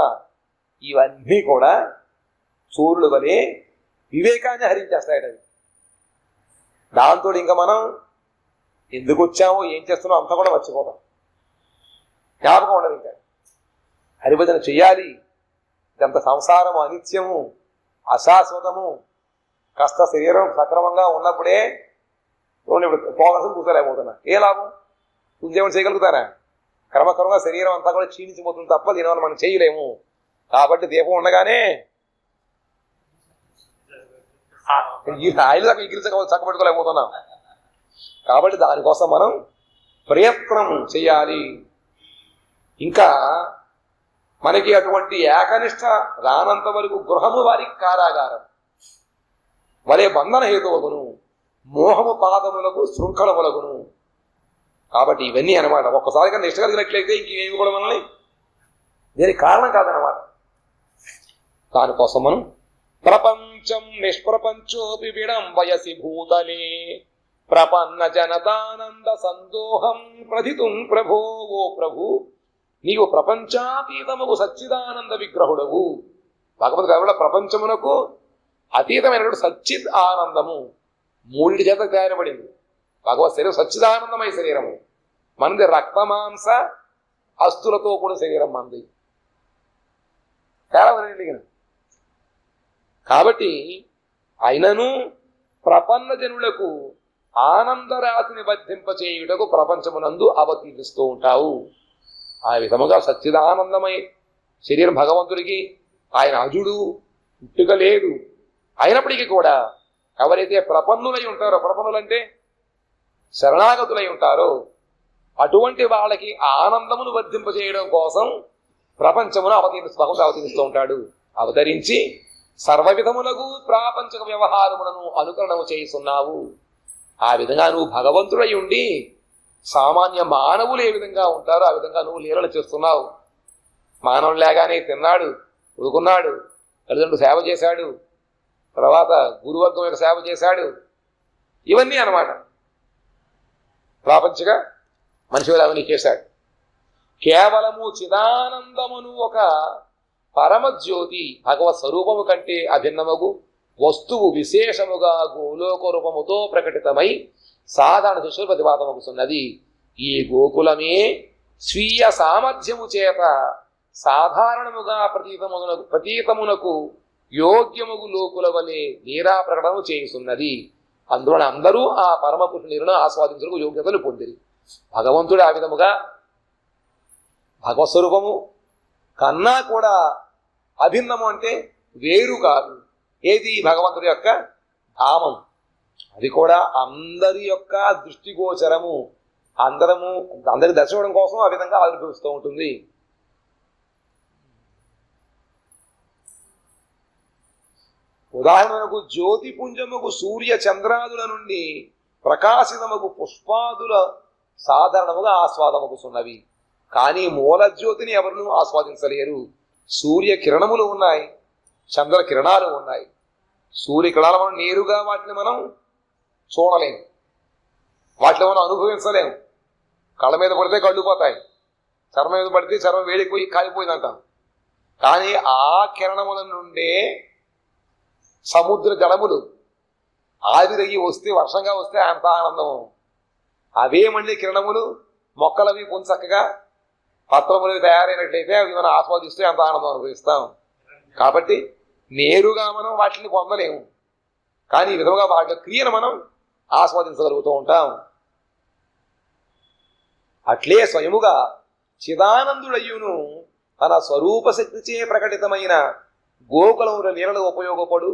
Speaker 1: ఇవన్నీ కూడా చోరుల వలె వివేకాన్ని హరించేస్తాయట. దాంతో ఇంకా మనం ఎందుకు వచ్చామో ఏం చేస్తున్నామో అంతా కూడా మర్చిపోతాం. జ్ఞాపకం ఉండదు. ఇంకా హరిభజన చెయ్యాలి. ఇదంత సంసారము అనిత్యము, అశాశ్వతము. కాస్త శరీరం సక్రమంగా ఉన్నప్పుడే ఇప్పుడు పోవాల్సిన కూర్చోలేకపోతున్నా. ఏ లాభం? ఉద్యోగం చేయగలుగుతారా? క్రమక్రమంగా శరీరం అంతా కూడా క్షీణించిపోతుంది తప్ప దీనివల్ల మనం చేయలేము. కాబట్టి దీపం ఉండగానే ఈ ఆయిల్ దాకా చక్కబెట్టుకోలేకపోతున్నాం. కాబట్టి దానికోసం మనం ప్రయత్నం చేయాలి. ఇంకా మనకి అటువంటి ఏకనిష్ట రానంత వరకు గృహము వారికి కారాగారం వలే బంధన హేతువగును, మోహము పాదములకు శృంఖలములగును. కాబట్టి ఇవన్నీ అనమాట. ఒక్కసారిగా నిష్ట కలిగినట్లయితే ఇంకేమి కూడా మనల్ని దీనికి కారణం కాదనమాట. దానికోసం మనం ప్రపంచం నిష్ప్రపంచోపి విడంబయసి భూతలే ప్రపన్న జనతానంద సందోహం ప్రథితుం ప్రభో. ఓ ప్రభు, నీవు ప్రపంచాతీతముకు సచ్చిదానంద విగ్రహుడవు. భగవద్గీత ఎవడ ప్రపంచమునకు అతీతమైనటువంటి సచ్చిద్ ఆనందము మూడి చేత తయారపడింది. భగవత్ శరీరం సచ్చిదానందమై శరీరము మనది, రక్తమాంస అస్తులతో కూడిన శరీరం మనది. చాలా కలిగిన కాబట్టి అయినను ప్రపన్న జనులకు ఆనందరాశిని వర్ధింపచేయుటకు ప్రపంచమునందు అవతీరిస్తూ ఉంటావు. ఆ విధముగా సచ్చిదానందమై శరీరం భగవంతుడికి ఆయన అజుడు, పుట్టుక లేదు. అయినప్పటికీ కూడా ఎవరైతే ప్రపన్నులై ఉంటారో, ప్రపన్నులంటే శరణాగతులై ఉంటారో, అటువంటి వాళ్ళకి ఆనందమును వర్ధింపజేయడం కోసం ప్రపంచమును భగవంతుడు అవతరిస్తూ ఉంటాడు. అవతరించి సర్వవిధములకు ప్రాపంచక వ్యవహారములను అనుకరణము చేస్తున్నావు. ఆ విధంగా నువ్వు భగవంతుడై ఉండి సామాన్య మానవులు ఏ విధంగా ఉంటారో ఆ విధంగా నువ్వు లీలలు చేస్తున్నావు. మానవుడు లేగానే తిన్నాడు, ఉడుకున్నాడు, తల్లిదండ్రులు సేవ చేశాడు, తర్వాత గురువర్గం యొక్క సేవ చేశాడు. ఇవన్నీ అన్నమాట ప్రాపంచిక మనిషి అవన్నీ చేశాడు. కేవలము చిదానందమును ఒక పరమజ్యోతి భగవత్ స్వరూపము కంటే అభిన్నమగు వస్తువు విశేషముగా గోలోక రూపముతో ప్రకటితమై సాధారణ శిష్యులు ప్రతిపాదమగుతున్నది. ఈ గోకులమే స్వీయ సామర్థ్యము చేత సాధారణముగా ప్రతీతమునకు యోగ్యముగు లోకుల వలె లీలా ప్రకటన చేయుతున్నది. అందువలన అందరూ ఆ పరమపురుష లీలను ఆస్వాదించడానికి యోగ్యతలు పొందిరి. భగవంతుడు ఆ విధముగా భగవత్స్వరూపము కన్నా కూడా అభిన్నము అంటే వేరు కాదు. ఏది? భగవంతుడి యొక్క ధామం. అది కూడా అందరి యొక్క దృష్టిగోచరము. అందరి దర్శనం కోసం ఆ విధంగా ఆవిర్భవిస్తూ ఉంటుంది. ఉదాహరణకు జ్యోతిపుంజముకు సూర్య చంద్రాదుల నుండి ప్రకాశితముకు పుష్పాదుల సాధారణముగా ఆస్వాదముకున్నవి. కానీ మూల జ్యోతిని ఎవరినూ ఆస్వాదించలేరు. సూర్య కిరణములు ఉన్నాయి, చంద్ర కిరణాలు ఉన్నాయి. సూర్యకిరణాలు మనం నేరుగా వాటిని మనం చూడలేము, వాటిని మనం అనుభవించలేము. కళ్ళ మీద పడితే కళ్ళు పోతాయి, చర్మం మీద పడితే చర్మం వేడిపోయి కాలిపోయిందంటాం. కానీ ఆ కిరణముల నుండే సముద్ర జలములు ఆవిరయ్యి వస్తే, వర్షంగా వస్తే అంత ఆనందం. అవే మళ్ళీ కిరణములు మొక్కలవి పొంచక్కగా పత్రములు తయారైనట్లయితే అవి మనం ఆస్వాదిస్తే అంత ఆనందం అనుభవిస్తాం. కాబట్టి నేరుగా మనం వాటిని పొందలేము, కానీ ఈ విధంగా వాటి క్రియను మనం ఆస్వాదించగలుగుతూ ఉంటాం. అట్లే స్వయముగా చిదానందుడయ్యును తన స్వరూప శక్తిచే ప్రకటితమైన గోకులముల లీలలో ఉపయోగపడు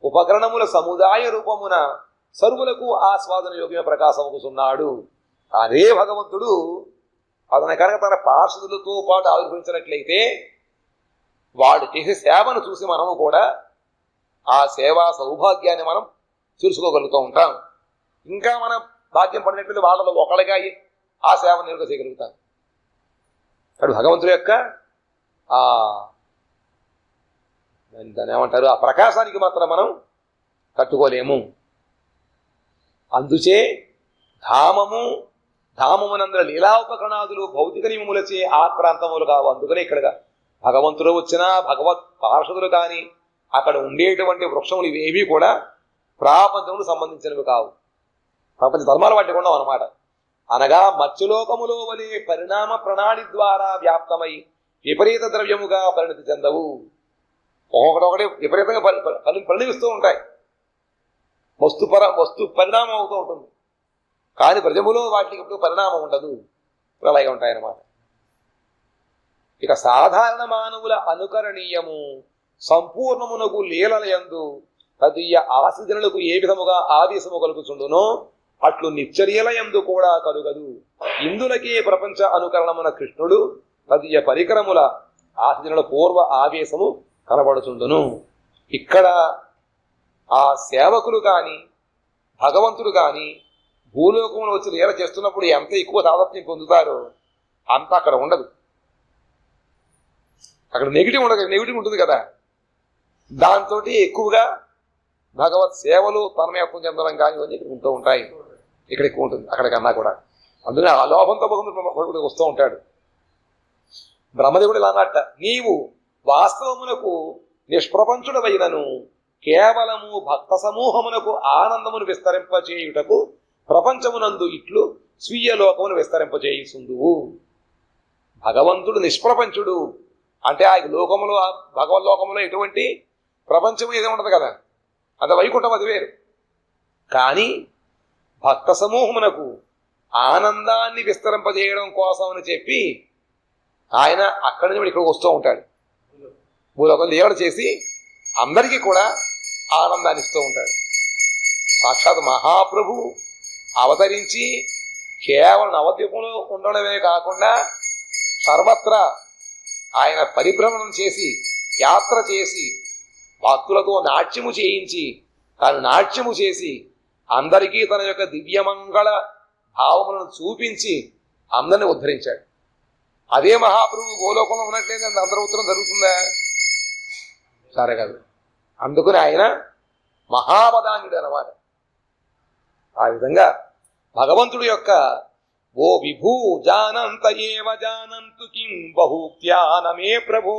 Speaker 1: ఉపకరణముల సముదాయ రూపమున సర్వులకు ఆస్వాదన యోగ్య ప్రకాశముకుతున్నాడు. అదే భగవంతుడు అతని కనుక తన పార్షదులతో పాటు ఆవిర్భవించినట్లయితే వాడు చేసే సేవను చూసి మనము కూడా ఆ సేవా సౌభాగ్యాన్ని మనం చూసుకోగలుగుతూ ఉంటాం. ఇంకా మన భాగ్యం పడినట్లయితే వాళ్ళలో ఒకళ్ళగా ఆ సేవను నిలువ చేయగలుగుతాం. కాబట్టి భగవంతుడి యొక్క దాన్ని ఏమంటారు, ఆ ప్రకాశానికి మాత్రం మనం తట్టుకోలేము. అందుచే ధామమునందర లీలాపకరణాదులు భౌతిక నియమములచే ఆక్రాంతములు కావు. అందుకనే ఇక్కడ భగవంతుడు వచ్చినా భగవత్ పార్షదులు కానీ అక్కడ ఉండేటువంటి వృక్షములు ఇవేవి కూడా ప్రాపంచములకు సంబంధించినవి కావు, ప్రపంచ ధర్మాలు వాటి ఉండవు అన్నమాట. అనగా మత్స్యలోకములో వలె పరిణామ ప్రణాళి ద్వారా వ్యాప్తమై విపరీత ద్రవ్యముగా పరిణతి చెందవు. ఒకటి విపరీతంగా పరిణమిస్తూ ఉంటాయి, వస్తు పరిణామం అవుతూ ఉంటుంది. కానీ ప్రజములో వాటికి ఎప్పుడు పరిణామం ఉండదు, అలాగే ఉంటాయన్నమాట. ఇక సాధారణ మానవుల అనుకరణీయము సంపూర్ణమునకు లీలలయందు తదీయ ఆశ్రితనులకు ఏ విధముగా ఆవేశము కలుగుచుండునో అట్లు నిత్యలీలయందు కూడా కలుగదు. ఇందులకే ప్రపంచ అనుకరణమున కృష్ణుడు తదీయ పరికరముల ఆశ్రితనుల పూర్వ ఆవేశము కనబడుచుండును. ఇక్కడ ఆ సేవకులు కానీ భగవంతుడు కానీ భూలోకంలో వచ్చి లీల చేస్తున్నప్పుడు ఎంత ఎక్కువ తాదాత్మ్యం పొందుతారో అంత అక్కడ ఉండదు. అక్కడ నెగిటివ్ ఉంటుంది కదా, దాంతో ఎక్కువగా భగవత్ సేవలు తన్మయత్వం చెందడం కానీ ఇవన్నీ ఇక్కడ ఉంటూ ఉంటాయి. ఇక్కడ ఎక్కువ ఉంటుంది అక్కడికన్నా కూడా. అందుకని ఆ లోభంతో భగవంతుడు వస్తూ ఉంటాడు. బ్రహ్మదేవుడు ఇలా అన్నట్ట, నీవు వాస్తవమునకు నిష్ప్రపంచుడవైనను కేవలము భక్త సమూహమునకు ఆనందమును విస్తరింపచేయుటకు ప్రపంచమునందు ఇట్లు స్వీయ లోకమును విస్తరింపచేయుచుందువు. భగవంతుడు నిష్ప్రపంచుడు అంటే ఆ లోకములో, భగవద్లోకములో ఎటువంటి ప్రపంచము ఏదో ఉండదు కదా, అది వైకుంఠం, అది వేరు. కానీ భక్త సమూహమునకు ఆనందాన్ని విస్తరింపజేయడం కోసం అని చెప్పి ఆయన అక్కడి నుంచి ఇక్కడికి వస్తూ ఉంటాడు. భూలోకం లీలలు చేసి అందరికీ కూడా ఆనందాన్ని ఇస్తూ ఉంటాడు. సాక్షాత్ మహాప్రభు అవతరించి కేవలం నవద్వీపంలో ఉండడమే కాకుండా సర్వత్రా ఆయన పరిభ్రమణం చేసి యాత్ర చేసి భక్తులతో నాట్యము చేయించి తాను నాట్యము చేసి అందరికీ తన యొక్క దివ్యమంగళ భావములను చూపించి అందరిని ఉద్ధరించాడు. అదే మహాప్రభు గోలోకంలో ఉన్నట్లయితే అందరూ ఉత్తరం జరుగుతుందా? సరే కాదు. అందుకని ఆయన మహావదాన్యుడు అన్నమాట. ఆ విధంగా భగవంతుడి యొక్క ఓ విభూ జానంత ఏవ జానంతు కిం బహూక్త్యానమే ప్రభో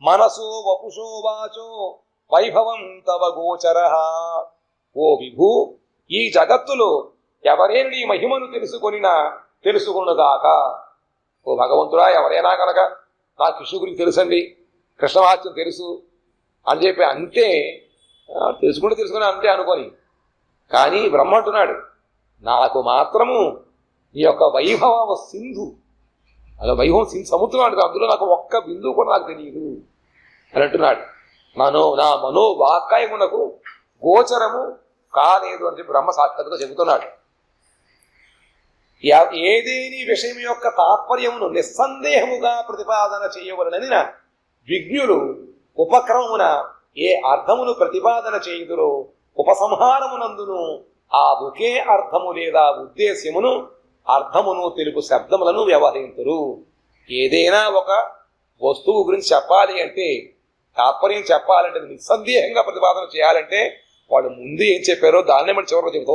Speaker 1: మనసో వపుషో వాచో వైభవం తవ గోచరః. ఓ విభూ, ఈ జగత్తులో ఎవరైనా నీ మహిమను తెలుసుకొనుగాక. ఓ భగవంతుడా, ఎవరైనా కనుక నా కృష్ణు గురించి తెలుసండి, కృష్ణవాక్యం తెలుసు అని చెప్పి అంటే తెలుసుకుని అంటే అనుకొని, కానీ బ్రహ్మ అంటున్నాడు నాకు మాత్రము నీ యొక్క వైభవ సింధు, అలా వైభవం సముద్రం అంటే అందులో నాకు ఒక్క బిందువు కూడా నాకు తెలియదు అని అంటున్నాడు. నా మనోవాక్కాయమునకు గోచరము కాలేదు అని చెప్పి బ్రహ్మ సాక్షాత్తుగా చెబుతున్నాడు. ఏదేని విషయం యొక్క తాత్పర్యమును నిస్సందేహముగా ప్రతిపాదన చేయవలనని విజ్ఞులు ఉపక్రమమున ఏ అర్థమును ప్రతిపాదన చేయుదురో ఉపసంహారమునందును ఆ ఒకే అర్థము లేదా ఉద్దేశ్యమును అర్థమును తెలుపు శబ్దములను వ్యవహరింతురు. ఏదైనా ఒక వస్తువు గురించి చెప్పాలి అంటే తాత్పర్యం చెప్పాలంటే, నిస్సందేహంగా ప్రతిపాదన చేయాలంటే వాళ్ళు ముందు ఏం చెప్పారో దాన్నే మనం చివరిలో చెబుతూ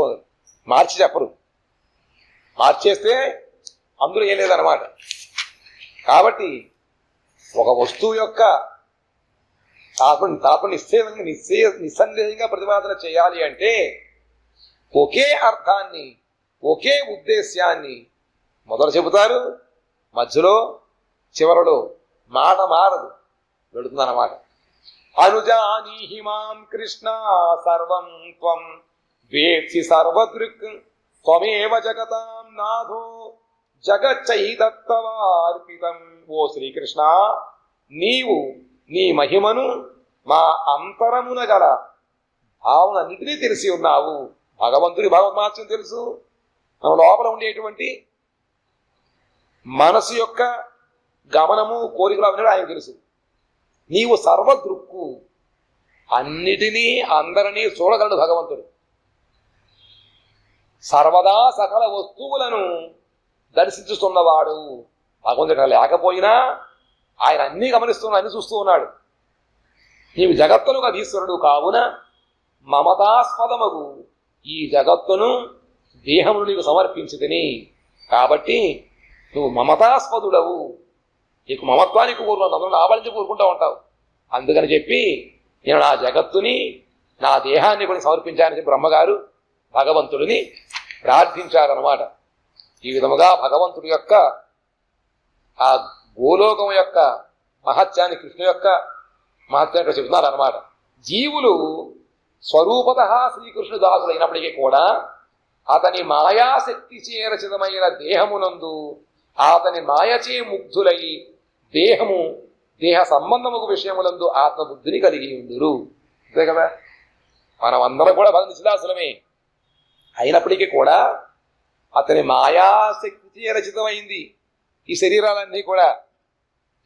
Speaker 1: మార్చి చెప్పరు. మార్చేస్తే అందులో ఏం లేదన్నమాట. కాబట్టి ఒక వస్తువు యొక్క నిస్సందేహంగా ప్రతిపాదన చేయాలి అంటే ఒకే అర్థాన్ని, ఒకే ఉద్దేశ్యాన్ని మొదలు చెబుతారు, మధ్యలో చివరలో మాట మారదు, వెళుతుందన్నమాట. అనుజానీహి మాం కృష్ణ సర్వం త్వం వేత్సి సర్వదృక్ త్వమేవ జగతాం నాథో జగచ్చైతత్వార్పితం. ఓ శ్రీకృష్ణ, నీవు నీ మహిమను మా అంతరమున గల భావనన్నింటినీ తెలిసి ఉన్నావు. భగవంతుడి భగవద్మాత్యం తెలుసు, మన లోపల ఉండేటువంటి మనసు యొక్క గమనము, కోరికలు అవన్నీ ఆయన తెలుసు. నీవు సర్వదృక్కు, అన్నిటినీ అందరినీ చూడగలడు భగవంతుడు. సర్వదా సకల వస్తువులను దర్శించుతున్నవాడు. భగవంతుడు లేకపోయినా ఆయన అన్నీ గమనిస్తున్నాడు, అన్ని చూస్తూ ఉన్నాడు. నీవు జగత్తునుగా ఈశ్వరుడు కావున మమతాస్పదమగు ఈ జగత్తును దేహమును నీకు సమర్పించితిని. కాబట్టి నువ్వు మమతాస్పదుడవు, నీకు మమత్వానికి కోరుకుంటావు, అందరూ ఆవలించి కోరుకుంటూ ఉంటావు. అందుకని చెప్పి నేను నా జగత్తుని, నా దేహాన్ని కూడా సమర్పించానని చెప్పి బ్రహ్మగారు భగవంతుడిని ప్రార్థించారన్నమాట. ఈ విధముగా భగవంతుడి యొక్క ఆ గోలోకం యొక్క మహత్యాన్ని, కృష్ణ యొక్క మహత్యాన్ని చెబుతున్నారు అన్నమాట. జీవులు స్వరూపత శ్రీకృష్ణు దాసులైనప్పటికీ కూడా అతని మాయాశక్తి చేరచితమైన దేహమునందు అతని మాయచే ముగ్ధులై దేహ సంబంధముకు విషయములందు ఆత్మబుద్ధిని కలిగి ఉండురు. అంతే కదా, మనమందరం కూడా భగవంతుని నిశ్చిదాసులమే అయినప్పటికీ కూడా అతని మాయాశక్తి రచితమైంది ఈ శరీరాలన్నీ కూడా.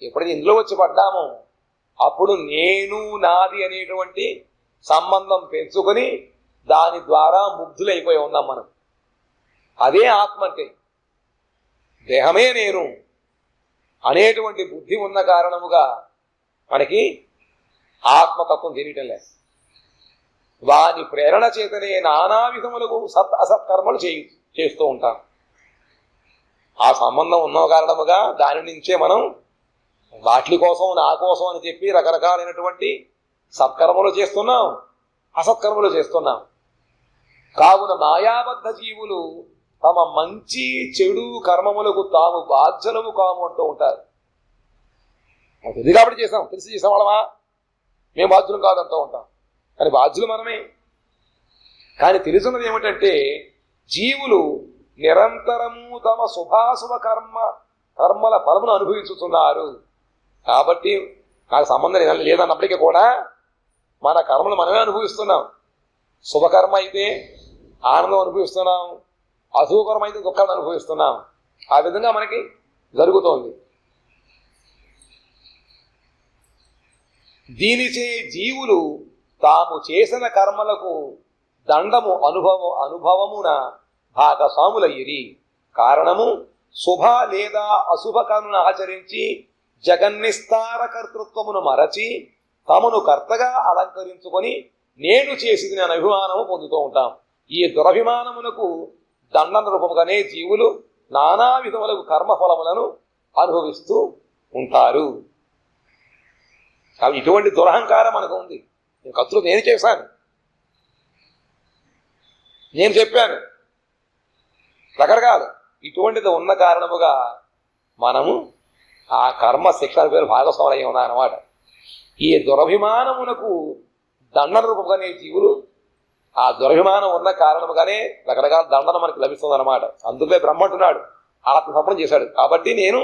Speaker 1: ఎప్పుడైతే ఇందులో వచ్చి పడ్డామో అప్పుడు నేను నాది అనేటువంటి సంబంధం పెంచుకొని దాని ద్వారా ముగ్ధులైపోయి ఉన్నాం మనం. అదే ఆత్మ అంటే, దేహమే నేను అనేటువంటి బుద్ధి ఉన్న కారణముగా మనకి ఆత్మతత్వం తెలియటం లేదు. వాని ప్రేరణ చేతనే నానా విధములకు సత్ అసత్కర్మలు చేస్తూ ఉంటాం. ఆ సంబంధం ఉన్న కారణముగా దాని నుంచే మనం వాటి కోసం, నా కోసం అని చెప్పి రకరకాలైనటువంటి సత్కర్మలు చేస్తున్నాం, అసత్కర్మలు చేస్తున్నాం. కావున మాయాబద్ధ జీవులు తమ మంచి చెడు కర్మములకు తాము బాధ్యులము కాము అంటూ ఉంటారు. తెలియదు కాబట్టి చేస్తాం, తెలిసి చేసాం వాళ్ళమా, మేము బాధ్యులం కాదంటూ ఉంటాం. కానీ బాధ్యులు మనమే. కానీ తెలుసున్నది ఏమిటంటే జీవులు నిరంతరము తమ శుభాశుభ కర్మల ఫలమును అనుభవించుతున్నారు. కాబట్టి నాకు సంబంధం లేదన్నప్పటికీ కూడా మన కర్మలు మనమే అనుభవిస్తున్నాం. శుభకర్మ అయితే ఆనందం అనుభవిస్తున్నాం, అశుభకర్మ అయితే దుఃఖాన్ని అనుభవిస్తున్నాం. ఆ విధంగా మనకి జరుగుతోంది. దీనిచే జీవులు తాము చేసిన కర్మలకు దండము అనుభవమున భాగస్వాములయ్యిరి. కారణము శుభ లేదా అశుభ కర్మను ఆచరించి జగన్నిస్తార కర్తృత్వమును మరచి తమను కర్తగా అలంకరించుకొని నేను చేసింది అనే అభిమానము పొందుతూ ఉంటాం. ఈ దురభిమానమునకు దండన రూపముగానే జీవులు నానా విధములకు కర్మఫలములను అనుభవిస్తూ ఉంటారు. కాబట్టి ఇటువంటి దురహంకారం మనకు ఉంది. నేను కర్తృత్వం నేను చేశాను, నేను చెప్పాను, రకరకాలు ఇటువంటిది ఉన్న కారణముగా మనము ఆ కర్మ శిక్షణ పేరు భాగస్వామై ఉన్నాయన్నమాట. ఈ దురభిమానమునకు దండన రూపంగానే జీవులు, ఆ దురభిమానం ఉన్న కారణముగానే రకరకాల దండన మనకు లభిస్తుంది అన్నమాట. అందుకే బ్రహ్మ అంటున్నాడు, ఆత్మసమర్పణ చేశాడు. కాబట్టి నేను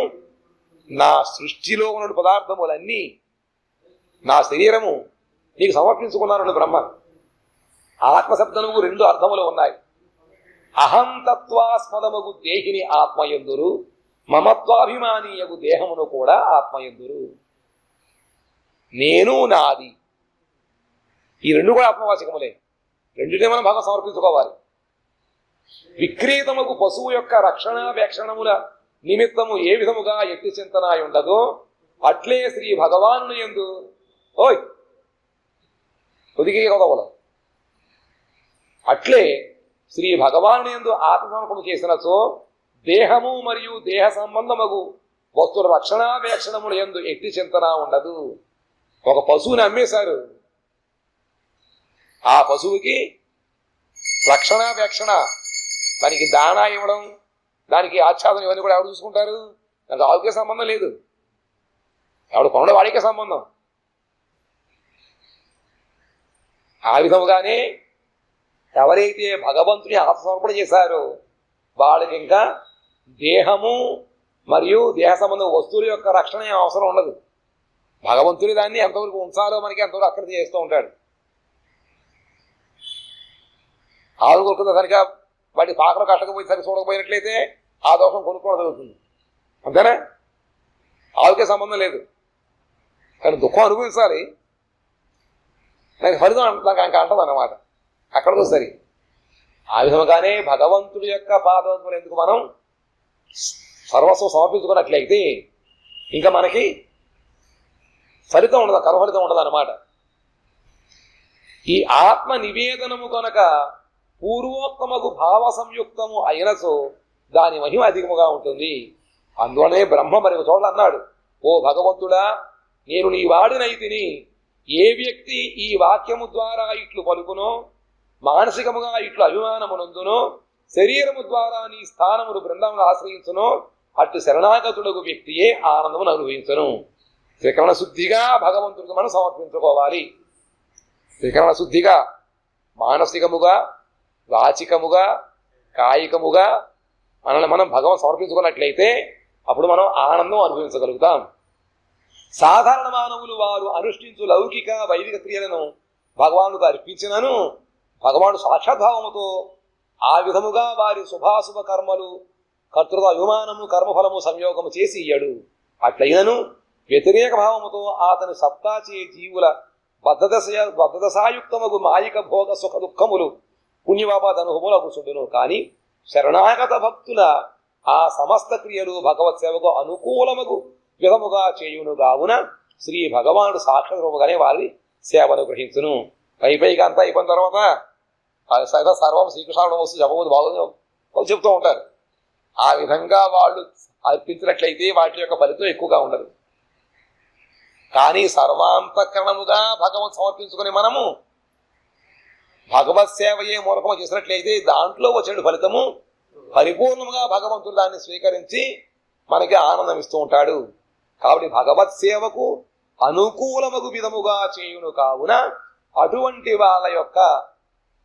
Speaker 1: నా సృష్టిలో ఉన్న పదార్థములన్నీ, నా శరీరము నీకు సమర్పించుకున్నాను బ్రహ్మ. ఆత్మశబ్దముకు రెండు అర్థములు ఉన్నాయి. అహంతత్వాస్పదముగు దేహిని ఆత్మయందురు, మమత్వాభిమానీయగు దేహమును కూడా ఆత్మయందురు. నేను నాది, ఈ రెండు కూడా ఆత్మవాచకములే. రెండునే మనం బాగా సమర్పించుకోవాలి. విక్రీతముకు పశువు యొక్క రక్షణావేక్షణముల నిమిత్తము ఏ విధముగా ఎట్టి చింతన ఉండదో అట్లే శ్రీ భగవాను యందు ఓయ్ కొద్దిగా కొదవలు. అట్లే శ్రీ భగవాను యందు ఆత్మసమర్పణ చేసినచో దేహము మరియు దేహ సంబంధమగు వస్తువుల రక్షణావేక్షణముల యందు ఎట్టి చింతన ఉండదు. ఒక పశువుని అమ్మేశారు, ఆ పశువుకి రక్షణావేక్షణ, దానికి దాణా ఇవ్వడం, దానికి ఆచ్ఛాదం ఇవన్నీ కూడా ఎవరు చూసుకుంటారు? దానికి ఆవుకే సంబంధం లేదు, ఎవడు కొనడం వాడికే సంబంధం. ఆ విధముగానే ఎవరైతే భగవంతుని ఆత్మసమర్పణ చేశారో వాళ్ళకి ఇంకా దేహము మరియు దేహ సంబంధం వస్తువుల యొక్క రక్షణ అవసరం ఉండదు. భగవంతుని దాన్ని ఎంతవరకు ఉంచాలో మనకి ఎంతవరకు అక్కడ చేస్తూ ఉంటాడు. ఆవులు కొనుక్కుందా సరిగా వాటి పాకలు కట్టకపోయి సరి చూడకపోయినట్లయితే ఆ దోషం కొనుక్కోవడం జరుగుతుంది, అంతేనా? ఆవుకే సంబంధం లేదు, కానీ దుఃఖం అనుభవించాలి, నాకు ఫలితం నాకు ఇంకా అంటది అన్నమాట. అక్కడతో సరి. ఆ విధముగానే భగవంతుడి యొక్క పాదోద్భవం ఎందుకు మనం సర్వస్వం సమర్పించుకున్నట్లయితే ఇంకా మనకి ఫలితం ఉండదు, కర్మ ఫలితం ఉండదు అన్నమాట. ఈ ఆత్మ నివేదనము కనుక పూర్వోత్తమకు భావ సంయుక్తము అయినచో దాని మహిమ అధికముగా ఉంటుంది. అందువలనే బ్రహ్మ మరి చోట్ల అన్నాడు, ఓ భగవంతుడా, నేను నీ వాడినైతిని. ఏ వ్యక్తి ఈ వాక్యము ద్వారా ఇట్లు పలుకునో, మానసికముగా ఇట్లు అభిమానమునందునో, శరీరము ద్వారా నీ స్థానమును బృందమును ఆశ్రయించునో, అటు శరణాగతుడకు వ్యక్తియే ఆనందమును అనుభవించను. త్రికరణ శుద్ధిగా భగవంతుడికి మనం సమర్పించుకోవాలి. త్రికరణ శుద్ధిగా మానసికముగా, వాచికముగా, కాయికముగా మనల్ని మనం భగవంతు సమర్పించుకున్నట్లయితే అప్పుడు మనం ఆనందం అనుభవించగలుగుతాం. సాధారణ మానవులు వారు అనుష్ఠించు లౌకిక వైదిక క్రియలను భగవానుడికి అర్పించినను భగవానుడు సాక్షాద్భావముతో ఆ విధముగా వారి శుభాశుభ కర్మలు కర్తృత్వ అభిమానము కర్మఫలము సంయోగము చేసి ఇయ్యడు. అట్లయినను వ్యతిరేక భావముతో అతని సత్తాచే జీవుల బద్ధదశాయుక్తముగు మాయిక భోగ సుఖ దుఃఖములు పుణ్యపాపాద అనుభవములు అగుచుండును. కానీ శరణాగత భక్తుల ఆ సమస్త క్రియలు భగవత్ సేవకు అనుకూలముగు విధముగా చేయును. కావున శ్రీ భగవానుడు సాక్షాత్ముగానే వారి సేవను గ్రహించును. పైపైగా అంతా అయిపోయిన తర్వాత సర్వం శ్రీకృష్ణుడు వస్తూ చెప్పబోదు బాగుంది చెప్తూ ఉంటారు. ఆ విధంగా వాళ్ళు అర్పించినట్లయితే వాటి యొక్క ఫలితం ఎక్కువగా ఉండదు. కానీ సర్వాంతఃకరణముగా భగవత్ సమర్పించుకుని మనము భగవత్ సేవయే మూలకము చేసినట్లయితే దాంట్లో వచ్చే ఫలితము పరిపూర్ణముగా భగవంతుడు దాన్ని స్వీకరించి మనకి ఆనందం ఇస్తూ ఉంటాడు. కాబట్టి భగవత్ సేవకు అనుకూలమగు విధముగా చేయును. కావున అటువంటి వాళ్ళ యొక్క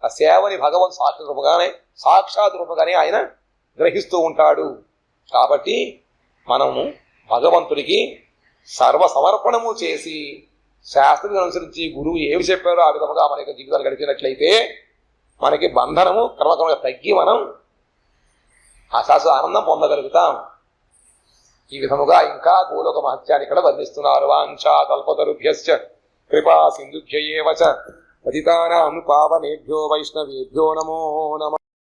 Speaker 1: సేవని భగవంతు సాక్షాత్ రూపంగానే ఆయన గ్రహిస్తూ ఉంటాడు. కాబట్టి మనము భగవంతుడికి సర్వ సమర్పణము చేసి శాస్త్రం అనుసరించి గురువు ఏమి చెప్పారో ఆ విధముగా మన యొక్క జీవితాలు గడిపినట్లయితే మనకి బంధనము క్రమక్రమంగా తగ్గి మనం అశాశ్వత ఆనందం పొందగలుగుతాం. ఈ విధముగా ఇంకా గోలోక మహత్యాన్ని ఇక్కడ వర్ణిస్తున్నారు. వాంఛా కల్పతరుభ్యశ్చ కృపా సింధుభ్య ఏవ చ పతితానాం పావనేభ్యో వైష్ణవేభ్యో నమో నమః.